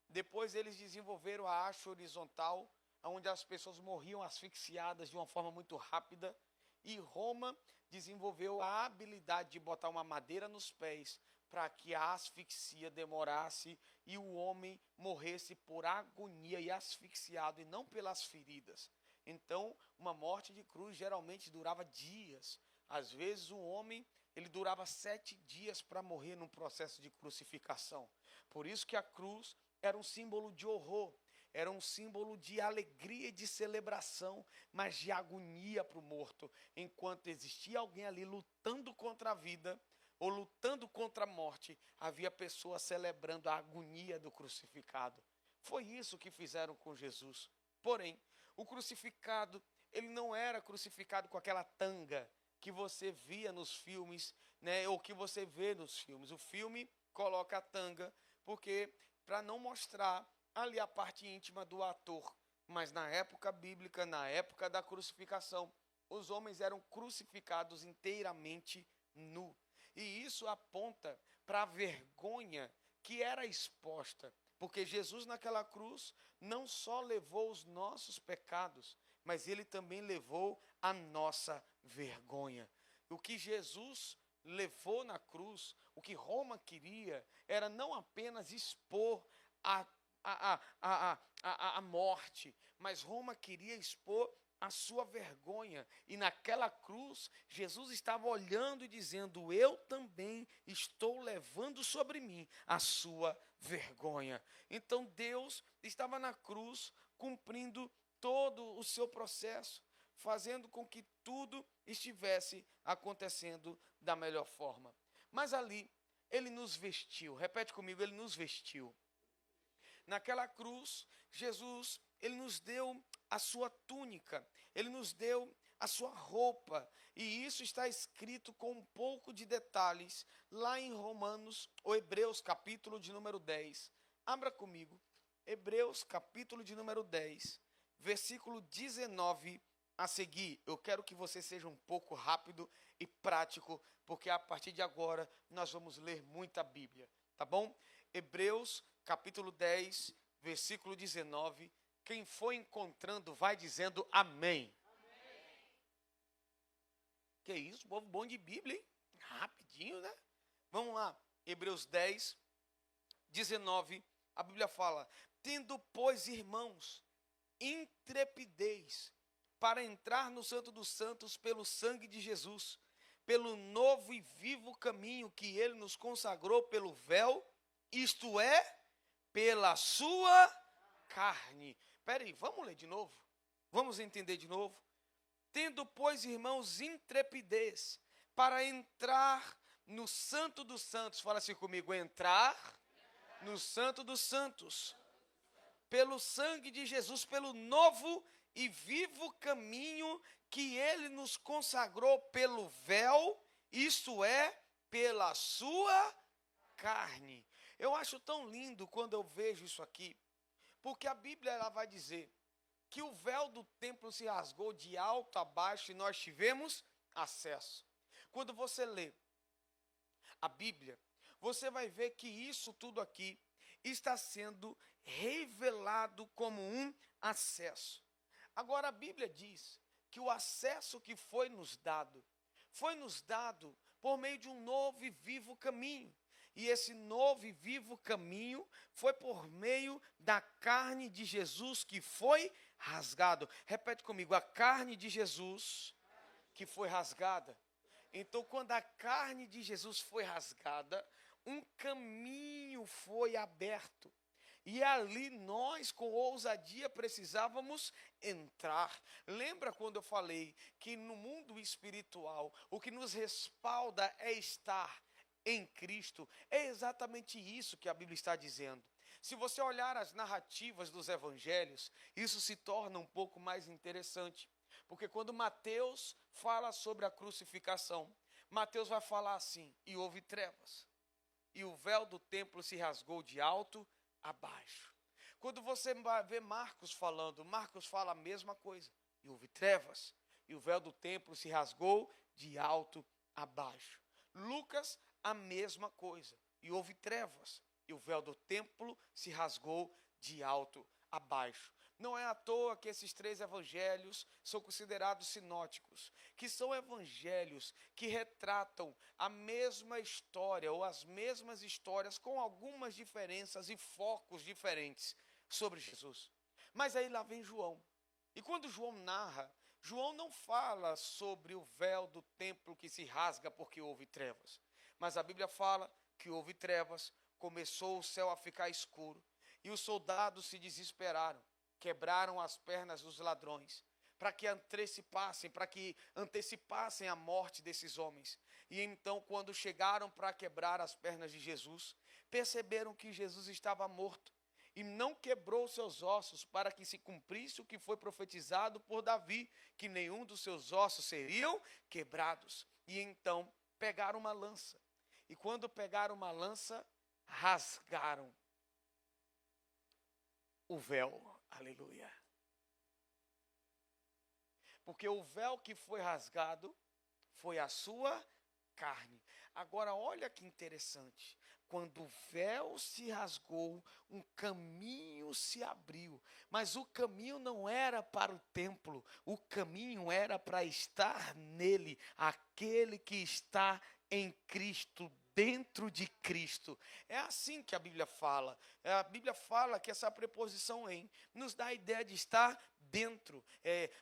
Depois eles desenvolveram a haste horizontal, onde as pessoas morriam asfixiadas de uma forma muito rápida. E Roma desenvolveu a habilidade de botar uma madeira nos pés para que a asfixia demorasse e o homem morresse por agonia e asfixiado e não pelas feridas. Então, uma morte de cruz geralmente durava dias. Às vezes, um homem, ele durava 7 dias para morrer num processo de crucificação. Por isso que a cruz era um símbolo de horror, era um símbolo de alegria e de celebração, mas de agonia para o morto. Enquanto existia alguém ali lutando contra a vida, ou lutando contra a morte, havia pessoas celebrando a agonia do crucificado. Foi isso que fizeram com Jesus. Porém, o crucificado, ele não era crucificado com aquela tanga que você via nos filmes, né, ou que você vê nos filmes. O filme coloca a tanga porque para não mostrar ali a parte íntima do ator. Mas na época bíblica, na época da crucificação, os homens eram crucificados inteiramente nu. E isso aponta para a vergonha que era exposta, porque Jesus naquela cruz não só levou os nossos pecados, mas ele também levou a nossa vergonha. O que Jesus levou na cruz, o que Roma queria, era não apenas expor a morte, mas Roma queria expor a sua vergonha. E naquela cruz, Jesus estava olhando e dizendo: eu também estou levando sobre mim a sua vergonha. Então Deus estava na cruz cumprindo todo o seu processo, fazendo com que tudo estivesse acontecendo da melhor forma. Mas ali, ele nos vestiu. Repete comigo, ele nos vestiu. Naquela cruz, Jesus, ele nos deu a sua túnica, ele nos deu a sua roupa, e isso está escrito com um pouco de detalhes lá em Romanos, ou Hebreus, capítulo de número 10. Abra comigo, Hebreus, capítulo de número 10, versículo 19 a seguir. Eu quero que você seja um pouco rápido e prático, porque a partir de agora nós vamos ler muita Bíblia, tá bom? Hebreus, capítulo 10, versículo 19. Quem for encontrando vai dizendo amém. Amém. Que isso, povo bom de Bíblia, hein? Rapidinho, né? Vamos lá, Hebreus 10, 19, a Bíblia fala: tendo, pois, irmãos, intrepidez para entrar no Santo dos Santos pelo sangue de Jesus, pelo novo e vivo caminho que ele nos consagrou pelo véu, isto é, pela sua carne. Espera aí, vamos ler de novo? Vamos entender de novo? Tendo, pois, irmãos, intrepidez para entrar no Santo dos Santos. Fala assim comigo: entrar no Santo dos Santos, pelo sangue de Jesus, pelo novo e vivo caminho que ele nos consagrou pelo véu, isto é, pela sua carne. Eu acho tão lindo quando eu vejo isso aqui, porque a Bíblia ela vai dizer que o véu do templo se rasgou de alto a baixo e nós tivemos acesso. Quando você lê a Bíblia, você vai ver que isso tudo aqui está sendo revelado como um acesso. Agora a Bíblia diz que o acesso que foi nos dado por meio de um novo e vivo caminho. E esse novo e vivo caminho foi por meio da carne de Jesus que foi rasgado. Repete comigo, a carne de Jesus que foi rasgada. Então, quando a carne de Jesus foi rasgada, um caminho foi aberto. E ali nós, com ousadia, precisávamos entrar. Lembra quando eu falei que no mundo espiritual, o que nos respalda é estar em Cristo? É exatamente isso que a Bíblia está dizendo. Se você olhar as narrativas dos evangelhos, isso se torna um pouco mais interessante. Porque quando Mateus fala sobre a crucificação, Mateus vai falar assim: e houve trevas, e o véu do templo se rasgou de alto a baixo. Quando você vai ver Marcos falando, Marcos fala a mesma coisa: e houve trevas, e o véu do templo se rasgou de alto a baixo. Lucas, a mesma coisa: e houve trevas, e o véu do templo se rasgou de alto a baixo. Não é à toa que esses três evangelhos são considerados sinóticos, que são evangelhos que retratam a mesma história ou as mesmas histórias com algumas diferenças e focos diferentes sobre Jesus. Mas aí lá vem João. E quando João narra, João não fala sobre o véu do templo que se rasga porque houve trevas. Mas a Bíblia fala que houve trevas, começou o céu a ficar escuro e os soldados se desesperaram. Quebraram as pernas dos ladrões, para que antecipassem a morte desses homens. E então, quando chegaram para quebrar as pernas de Jesus, perceberam que Jesus estava morto, e não quebrou seus ossos, para que se cumprisse o que foi profetizado por Davi, que nenhum dos seus ossos seriam quebrados. E então, pegaram uma lança, e quando pegaram uma lança, rasgaram o véu. Aleluia. Porque o véu que foi rasgado foi a sua carne. Agora, olha que interessante. Quando o véu se rasgou, um caminho se abriu. Mas o caminho não era para o templo. O caminho era para estar nele. Aquele que está em Cristo, dentro de Cristo. É assim que a Bíblia fala. A Bíblia fala que essa preposição em nos dá a ideia de estar dentro.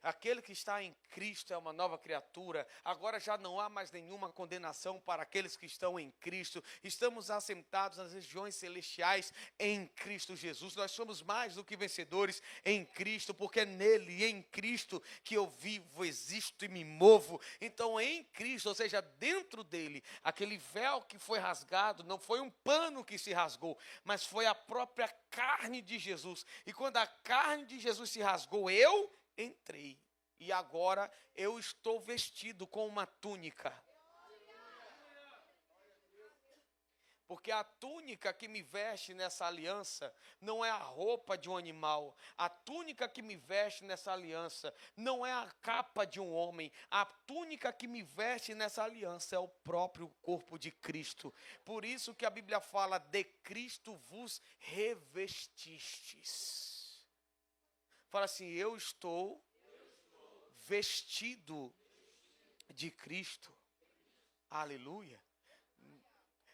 Aquele que está em Cristo é uma nova criatura. Agora já não há mais nenhuma condenação para aqueles que estão em Cristo. Estamos assentados nas regiões celestiais em Cristo Jesus. Nós somos mais do que vencedores em Cristo, porque é nele e em Cristo que eu vivo, existo e me movo. Então, em Cristo, ou seja, dentro dele, aquele véu que foi rasgado não foi um pano que se rasgou, mas foi a própria carne de Jesus. E quando a carne de Jesus se rasgou, eu entrei. E agora eu estou vestido com uma túnica. Porque a túnica que me veste nessa aliança não é a roupa de um animal. A túnica que me veste nessa aliança não é a capa de um homem. A túnica que me veste nessa aliança é o próprio corpo de Cristo. Por isso que a Bíblia fala: de Cristo vos revestistes. Fala assim: eu estou vestido de Cristo. Aleluia.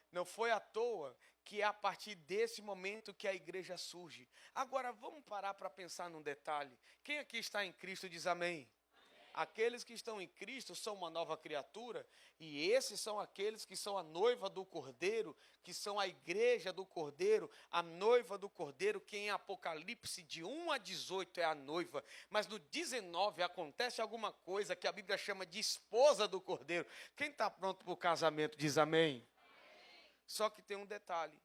Não foi à toa que é a partir desse momento que a igreja surge. Agora, vamos parar para pensar num detalhe. Quem aqui está em Cristo diz amém? Amém. Aqueles que estão em Cristo são uma nova criatura, e esses são aqueles que são a noiva do Cordeiro, que são a igreja do Cordeiro, a noiva do Cordeiro, que em Apocalipse de 1 a 18 é a noiva, mas no 19 acontece alguma coisa que a Bíblia chama de esposa do Cordeiro. Quem está pronto para o casamento diz amém? Só que tem um detalhe: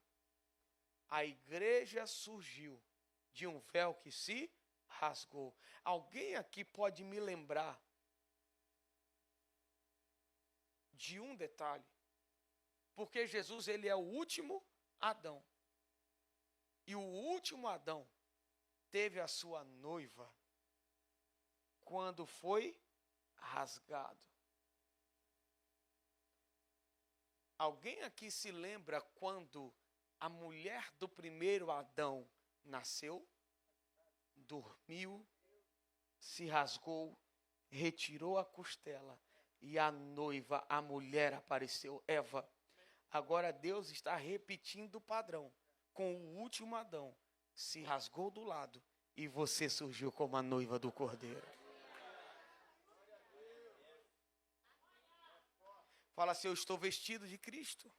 a igreja surgiu de um véu que se rasgou. Alguém aqui pode me lembrar de um detalhe? Porque Jesus, ele é o último Adão. E o último Adão teve a sua noiva quando foi rasgado. Alguém aqui se lembra quando a mulher do primeiro Adão nasceu, dormiu, se rasgou, retirou a costela e a noiva, a mulher apareceu, Eva. Agora Deus está repetindo o padrão com o último Adão. Se rasgou do lado e você surgiu como a noiva do Cordeiro. Fala assim, eu estou vestido de Cristo.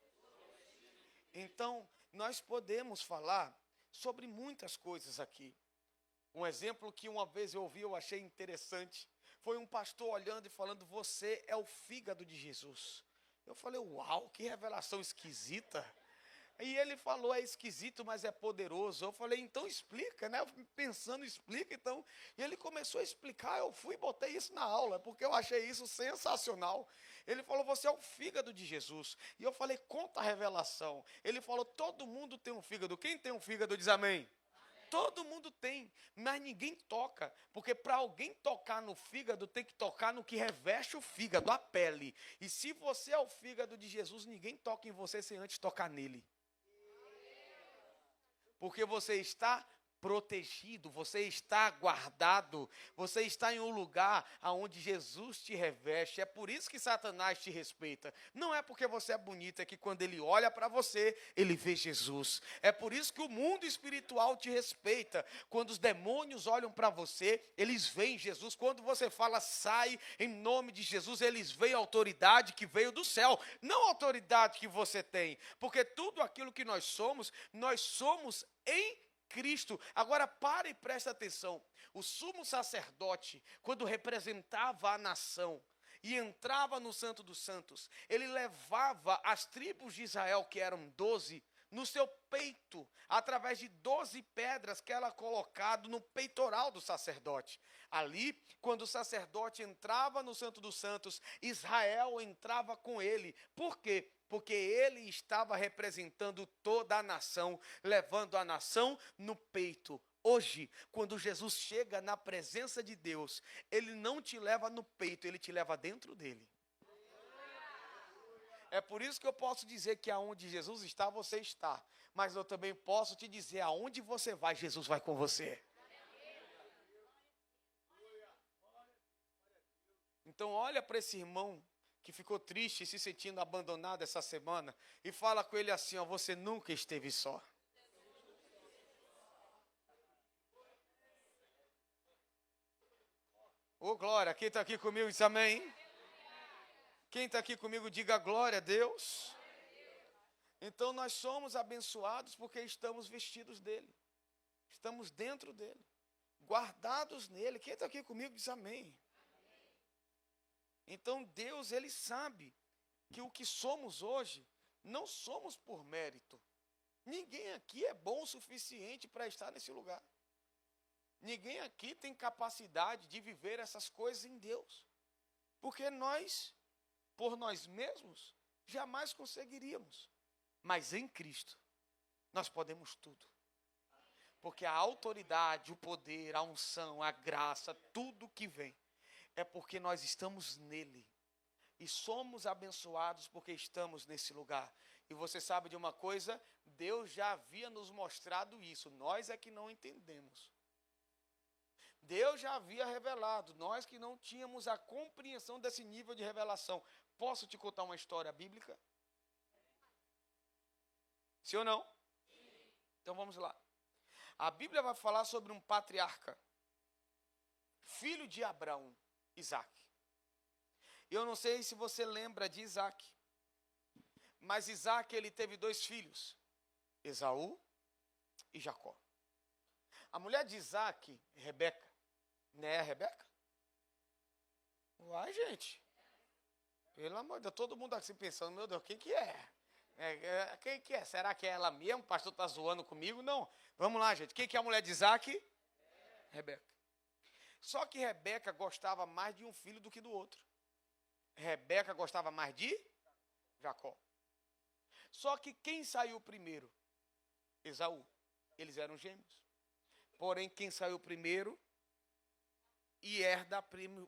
Então, nós podemos falar sobre muitas coisas aqui. Um exemplo que uma vez eu ouvi, eu achei interessante, foi um pastor olhando e falando, você é o fígado de Jesus. Eu falei, uau, que revelação esquisita. E ele falou, é esquisito, mas é poderoso. Eu falei, então explica, né? Eu fui pensando, explica, então. E ele começou a explicar, eu fui e botei isso na aula, porque eu achei isso sensacional. Ele falou, você é o fígado de Jesus. E eu falei, conta a revelação. Ele falou, todo mundo tem um fígado. Quem tem um fígado diz amém. Todo mundo tem, mas ninguém toca, porque para alguém tocar no fígado, tem que tocar no que reveste o fígado, a pele. E se você é o fígado de Jesus, ninguém toca em você sem antes tocar nele. Porque você está protegido, você está guardado, você está em um lugar onde Jesus te reveste. É por isso que Satanás te respeita. Não é porque você é bonito, é que quando ele olha para você, ele vê Jesus. É por isso que o mundo espiritual te respeita. Quando os demônios olham para você, eles veem Jesus. Quando você fala, sai em nome de Jesus, eles veem a autoridade que veio do céu, não a autoridade que você tem. Porque tudo aquilo que nós somos em Cristo. Agora pare e preste atenção. O sumo sacerdote, quando representava a nação e entrava no Santo dos Santos, ele levava as tribos de Israel, que eram 12, no seu peito, através de 12 pedras que era colocado no peitoral do sacerdote. Ali, quando o sacerdote entrava no Santo dos Santos, Israel entrava com ele. Por quê? Porque ele estava representando toda a nação, levando a nação no peito. Hoje, quando Jesus chega na presença de Deus, ele não te leva no peito, ele te leva dentro dele. É por isso que eu posso dizer que aonde Jesus está, você está. Mas eu também posso te dizer, aonde você vai, Jesus vai com você. Então olha para esse irmão que ficou triste, se sentindo abandonado essa semana, e fala com ele assim, ó, você nunca esteve só. Ô glória, quem está aqui comigo diz amém. Quem está aqui comigo diga glória a Deus. Então nós somos abençoados porque estamos vestidos dele. Estamos dentro dele. Guardados nele. Quem está aqui comigo diz amém. Então Deus, ele sabe que o que somos hoje, não somos por mérito. Ninguém aqui é bom o suficiente para estar nesse lugar. Ninguém aqui tem capacidade de viver essas coisas em Deus. Porque nós, por nós mesmos, jamais conseguiríamos. Mas em Cristo, nós podemos tudo. Porque a autoridade, o poder, a unção, a graça, tudo que vem, é porque nós estamos nele. E somos abençoados porque estamos nesse lugar. E você sabe de uma coisa? Deus já havia nos mostrado isso. Nós é que não entendemos. Deus já havia revelado. Nós que não tínhamos a compreensão desse nível de revelação. Posso te contar uma história bíblica? Sim ou não? Sim. Então vamos lá. A Bíblia vai falar sobre um patriarca, filho de Abraão, Isaac. Eu não sei se você lembra de Isaac, mas Isaac ele teve 2 filhos, Esaú e Jacó. A mulher de Isaac, Rebeca, não é a Rebeca? Uai, gente, pelo amor de Deus, todo mundo aqui pensando, meu Deus, quem que é? Quem que é? Será que é ela mesmo? O pastor está zoando comigo? Não, vamos lá, gente, quem que é a mulher de Isaac? Rebeca. Só que Rebeca gostava mais de um filho do que do outro. Rebeca gostava mais de Jacó. Só que quem saiu primeiro? Esaú. Eles eram gêmeos. Porém, quem saiu primeiro e herda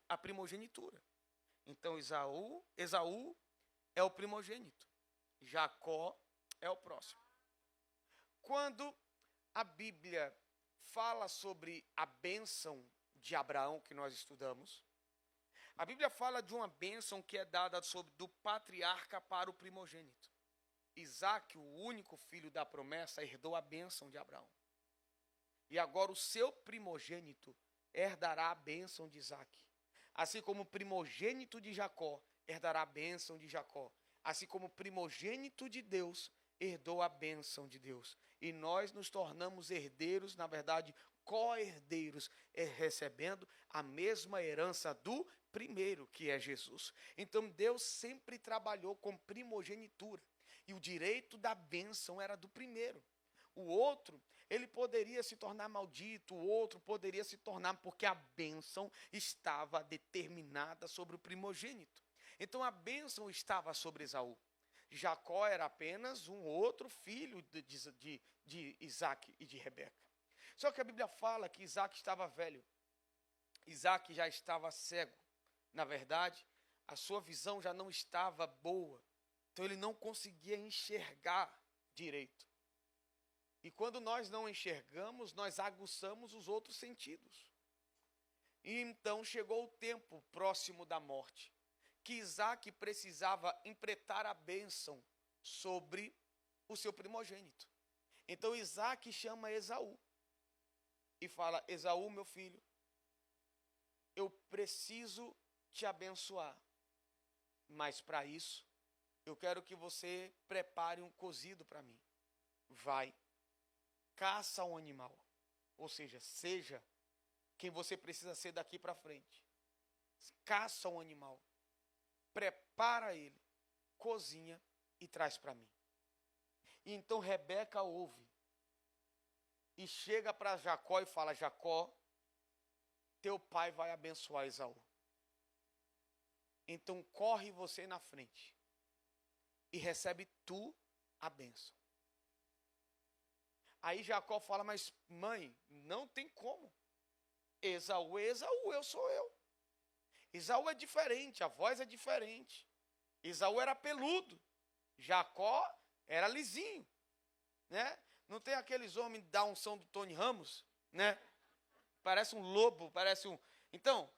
a primogenitura. Então, Esaú é o primogênito. Jacó é o próximo. Quando a Bíblia fala sobre a bênção de Abraão que nós estudamos, a Bíblia fala de uma bênção que é dada do patriarca para o primogênito. Isaque, o único filho da promessa, herdou a bênção de Abraão. E agora o seu primogênito herdará a bênção de Isaque. Assim como o primogênito de Jacó herdará a bênção de Jacó. Assim como o primogênito de Deus herdou a bênção de Deus. E nós nos tornamos herdeiros, na verdade, co-herdeiros, recebendo a mesma herança do primeiro, que é Jesus. Então Deus sempre trabalhou com primogenitura. E o direito da bênção era do primeiro. O outro, ele poderia se tornar maldito, o outro poderia se tornar, porque a bênção estava determinada sobre o primogênito. Então a bênção estava sobre Esaú. Jacó era apenas um outro filho de Isaque e de Rebeca. Só que a Bíblia fala que Isaque estava velho. Isaque já estava cego. Na verdade, a sua visão já não estava boa. Então ele não conseguia enxergar direito. E quando nós não enxergamos, nós aguçamos os outros sentidos. E então chegou o tempo próximo da morte, que Isaque precisava empreitar a bênção sobre o seu primogênito. Então Isaque chama Esaú e fala: Esaú, meu filho, eu preciso te abençoar, mas para isso eu quero que você prepare um cozido para mim. Vai, caça um animal, ou seja quem você precisa ser daqui para frente. Caça um animal, prepara ele, cozinha e traz para mim. E então Rebeca ouve e chega para Jacó e fala: Jacó, teu pai vai abençoar Esaú. Então corre você na frente e recebe tu a bênção. Aí Jacó fala: mas mãe, não tem como. Esaú é Esaú, eu sou eu. Esaú é diferente, a voz é diferente. Esaú era peludo, Jacó era lisinho, né? Não tem aqueles homens da unção do Tony Ramos, né? Parece um lobo, parece um... Então,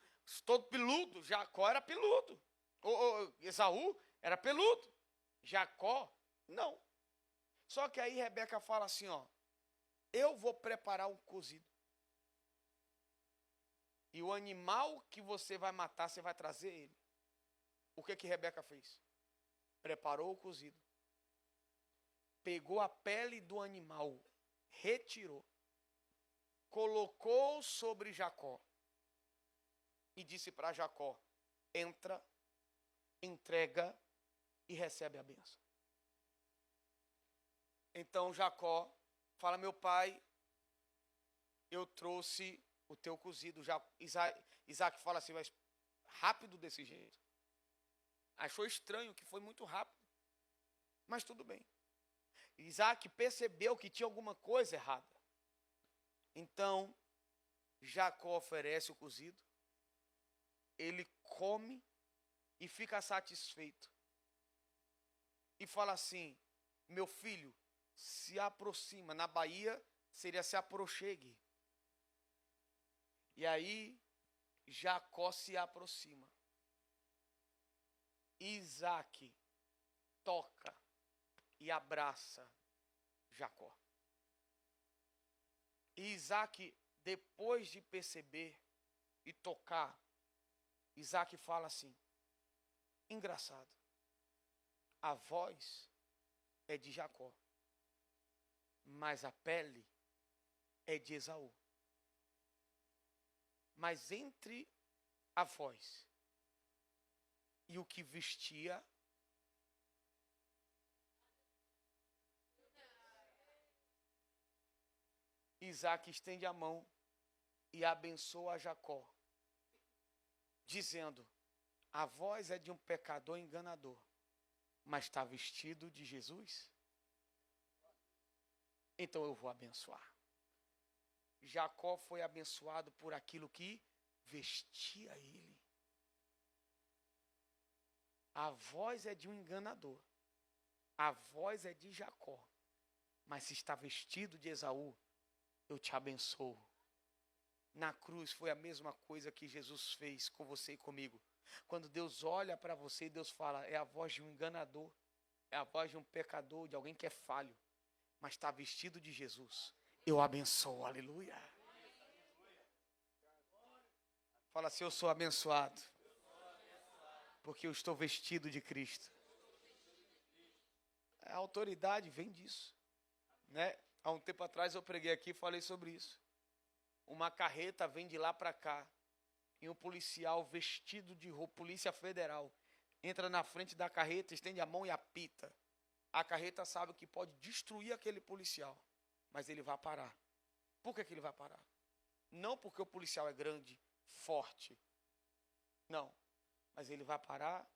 todo peludo, Jacó era peludo. Esaú era peludo, Jacó não. Só que aí Rebeca fala assim, ó: eu vou preparar um cozido. E o animal que você vai matar, você vai trazer ele. O que Rebeca fez? Preparou o cozido. Pegou a pele do animal, retirou, colocou sobre Jacó e disse para Jacó: entra, entrega e recebe a bênção. Então Jacó fala: meu pai, eu trouxe o teu cozido. Isaac fala assim: mas rápido desse jeito. Achou estranho que foi muito rápido, mas tudo bem. Isaac percebeu que tinha alguma coisa errada. Então Jacó oferece o cozido, ele come e fica satisfeito. E fala assim: meu filho, se aproxima. Na Bahia seria se aproxegue. E aí Jacó se aproxima. Isaac toca e abraça Jacó. E Isaac, depois de perceber e tocar, Isaac fala assim: engraçado, a voz é de Jacó, mas a pele é de Esaú. Mas entre a voz e o que vestia, Isaac estende a mão e abençoa Jacó, dizendo: a voz é de um pecador enganador, mas está vestido de Jesus? Então eu vou abençoar. Jacó foi abençoado por aquilo que vestia ele. A voz é de um enganador, a voz é de Jacó, mas se está vestido de Esaú, eu te abençoo. Na cruz foi a mesma coisa que Jesus fez com você e comigo. Quando Deus olha para você, Deus fala, é a voz de um enganador, é a voz de um pecador, de alguém que é falho, mas está vestido de Jesus. Eu abençoo, aleluia. Fala assim, eu sou abençoado, porque eu estou vestido de Cristo. A autoridade vem disso, né? Há um tempo atrás eu preguei aqui e falei sobre isso. Uma carreta vem de lá para cá, e um policial vestido de roupa, Polícia Federal, entra na frente da carreta, estende a mão e apita. A carreta sabe que pode destruir aquele policial, mas ele vai parar. Por que ele vai parar? Não porque o policial é grande, forte. Não, mas ele vai parar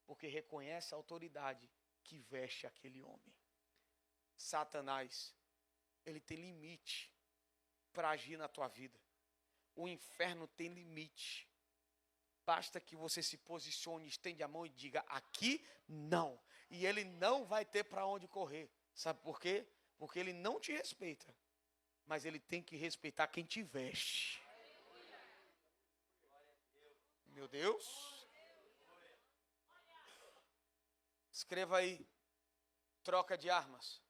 porque reconhece a autoridade que veste aquele homem. Satanás, ele tem limite para agir na tua vida. O inferno tem limite. Basta que você se posicione, estende a mão e diga, aqui não. E ele não vai ter para onde correr. Sabe por quê? Porque ele não te respeita. Mas ele tem que respeitar quem te veste. Meu Deus. Escreva aí. Troca de armas.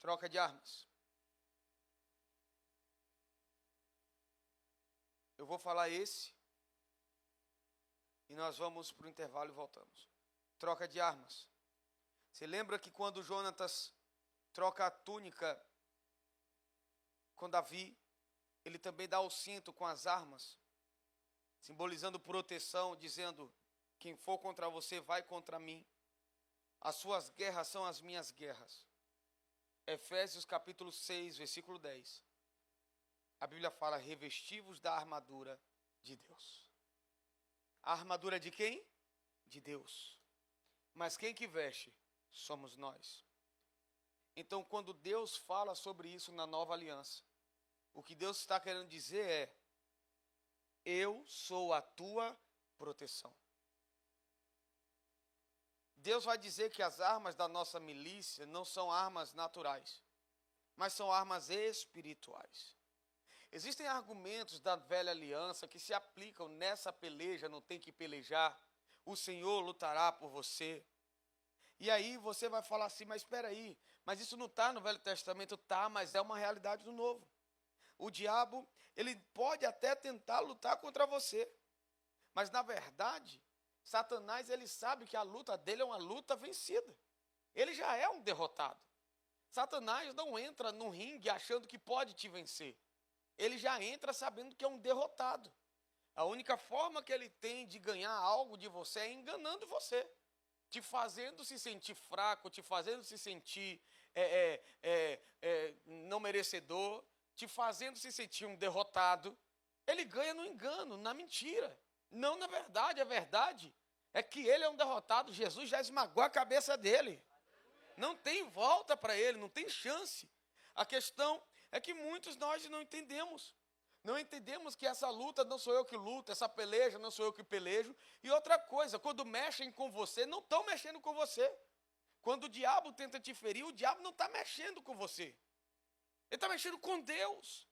Troca de armas. Eu vou falar esse. E nós vamos para o intervalo e voltamos. Troca de armas. Você lembra que quando Jonatas troca a túnica com Davi, ele também dá o cinto com as armas, simbolizando proteção, dizendo, quem for contra você vai contra mim. As suas guerras são as minhas guerras. Efésios capítulo 6, versículo 10. A Bíblia fala, revestivos da armadura de Deus. A armadura de quem? De Deus. Mas quem que veste? Somos nós. Então, quando Deus fala sobre isso na nova aliança, o que Deus está querendo dizer é, eu sou a tua proteção. Deus vai dizer que as armas da nossa milícia não são armas naturais, mas são armas espirituais. Existem argumentos da velha aliança que se aplicam nessa peleja, não tem que pelejar, o Senhor lutará por você. E aí você vai falar assim, mas espera aí, mas isso não está no Velho Testamento? Tá, mas é uma realidade do Novo. O diabo, ele pode até tentar lutar contra você, mas na verdade, Satanás, ele sabe que a luta dele é uma luta vencida. Ele já é um derrotado. Satanás não entra no ringue achando que pode te vencer. Ele já entra sabendo que é um derrotado. A única forma que ele tem de ganhar algo de você é enganando você. Te fazendo se sentir fraco, te fazendo se sentir não merecedor, te fazendo se sentir um derrotado. Ele ganha no engano, na mentira. Não na verdade. A verdade é que ele é um derrotado. Jesus já esmagou a cabeça dele. Não tem volta para ele, não tem chance. A questão é que muitos nós não entendemos. Não entendemos que essa luta não sou eu que luto, essa peleja não sou eu que pelejo. E outra coisa, quando mexem com você, não estão mexendo com você. Quando o diabo tenta te ferir, o diabo não está mexendo com você. Ele está mexendo com Deus.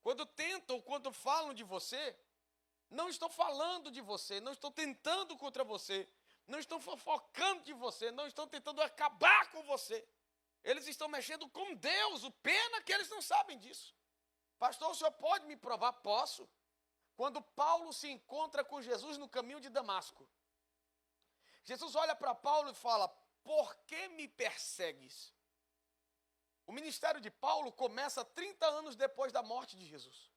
Quando tentam, quando falam de você, não estão falando de você, não estão tentando contra você, não estão fofocando de você, não estão tentando acabar com você. Eles estão mexendo com Deus, o pena que eles não sabem disso. Pastor, o senhor pode me provar? Posso. Quando Paulo se encontra com Jesus no caminho de Damasco, Jesus olha para Paulo e fala, por que me persegues? O ministério de Paulo começa 30 anos depois da morte de Jesus.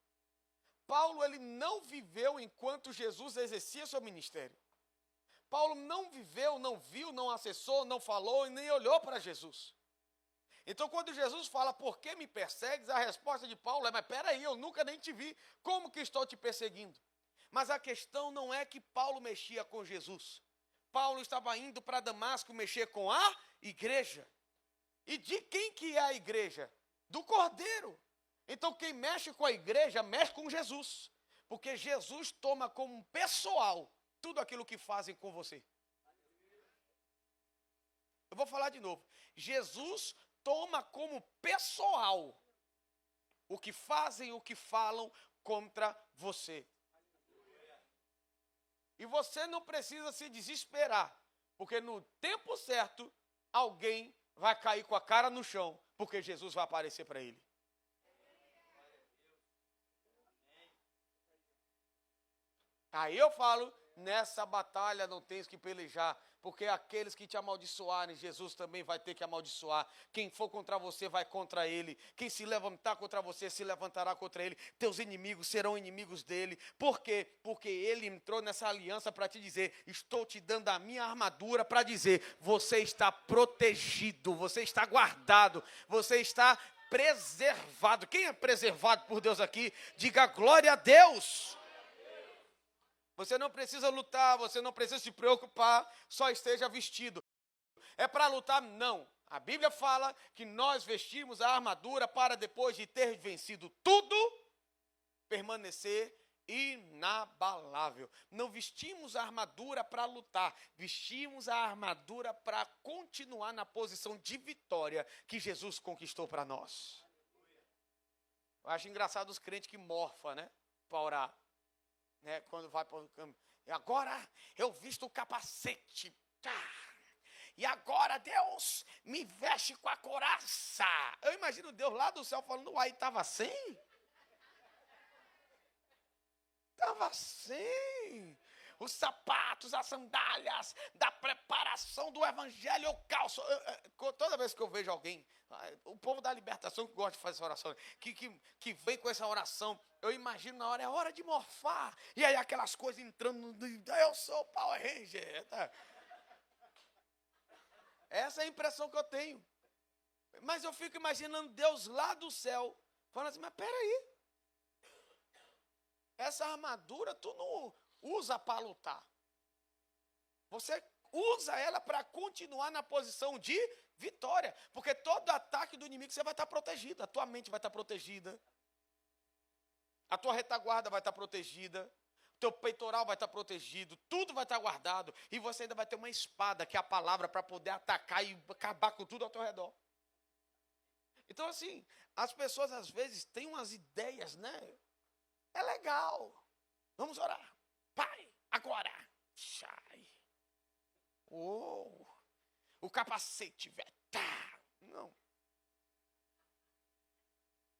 Paulo, ele não viveu enquanto Jesus exercia seu ministério. Paulo não viveu, não viu, não acessou, não falou e nem olhou para Jesus. Então, quando Jesus fala, por que me persegues? A resposta de Paulo é, mas peraí, eu nunca nem te vi, como que estou te perseguindo? Mas a questão não é que Paulo mexia com Jesus. Paulo estava indo para Damasco mexer com a igreja. E de quem que é a igreja? Do Cordeiro. Então, quem mexe com a igreja, mexe com Jesus. Porque Jesus toma como pessoal tudo aquilo que fazem com você. Eu vou falar de novo. Jesus toma como pessoal o que fazem, o que falam contra você. E você não precisa se desesperar, porque no tempo certo, alguém vai cair com a cara no chão, porque Jesus vai aparecer para ele. Aí eu falo, nessa batalha não tens que pelejar, porque aqueles que te amaldiçoarem, Jesus também vai ter que amaldiçoar. Quem for contra você, vai contra ele. Quem se levantar contra você, se levantará contra ele. Teus inimigos serão inimigos dele. Por quê? Porque ele entrou nessa aliança para te dizer, estou te dando a minha armadura para dizer, você está protegido, você está guardado, você está preservado. Quem é preservado por Deus aqui? Diga glória a Deus. Você não precisa lutar, você não precisa se preocupar, só esteja vestido. É para lutar? Não. A Bíblia fala que nós vestimos a armadura para depois de ter vencido tudo, permanecer inabalável. Não vestimos a armadura para lutar, vestimos a armadura para continuar na posição de vitória que Jesus conquistou para nós. Eu acho engraçado os crentes que morfam, né, para orar. Né, quando vai para o campo. E agora eu visto o capacete. E agora Deus me veste com a couraça. Eu imagino Deus lá do céu falando, uai, estava assim? Estava assim. Os sapatos, as sandálias, da preparação do evangelho, eu calço. Toda vez que eu vejo alguém, o povo da libertação que gosta de fazer essa oração, que vem com essa oração, eu imagino na hora, é hora de morfar. E aí aquelas coisas entrando, eu sou o Power Ranger. Essa é a impressão que eu tenho. Mas eu fico imaginando Deus lá do céu, falando assim, mas peraí, essa armadura tu não usa para lutar. Você usa ela para continuar na posição de vitória. Porque todo ataque do inimigo você vai estar protegido. A tua mente vai estar protegida. A tua retaguarda vai estar protegida. O teu peitoral vai estar protegido. Tudo vai estar guardado. E você ainda vai ter uma espada, que é a palavra, para poder atacar e acabar com tudo ao teu redor. Então, assim, as pessoas às vezes têm umas ideias, né? É legal. Vamos orar. Pai, agora. Sai. Oh, o capacete, velho. Tá. Não.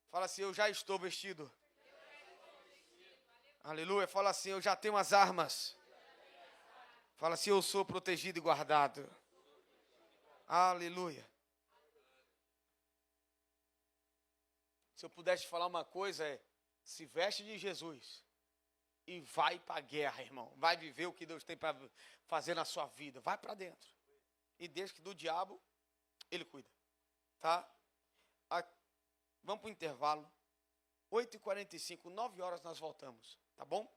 Fala assim, eu já estou vestido. Aleluia. Fala assim, eu já tenho as armas. Fala assim, eu sou protegido e guardado. Aleluia. Se eu pudesse falar uma coisa, se veste de Jesus e vai para a guerra, irmão. Vai viver o que Deus tem para fazer na sua vida. Vai para dentro. E deixa que do diabo, ele cuida. Tá? Vamos para o intervalo. 8h45, 9 horas nós voltamos. Tá bom?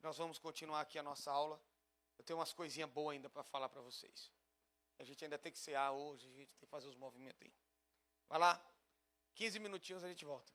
Nós vamos continuar aqui a nossa aula. Eu tenho umas coisinhas boas ainda para falar para vocês. A gente ainda tem que cear hoje, a gente tem que fazer os movimentos aí. Vai lá. 15 minutinhos a gente volta.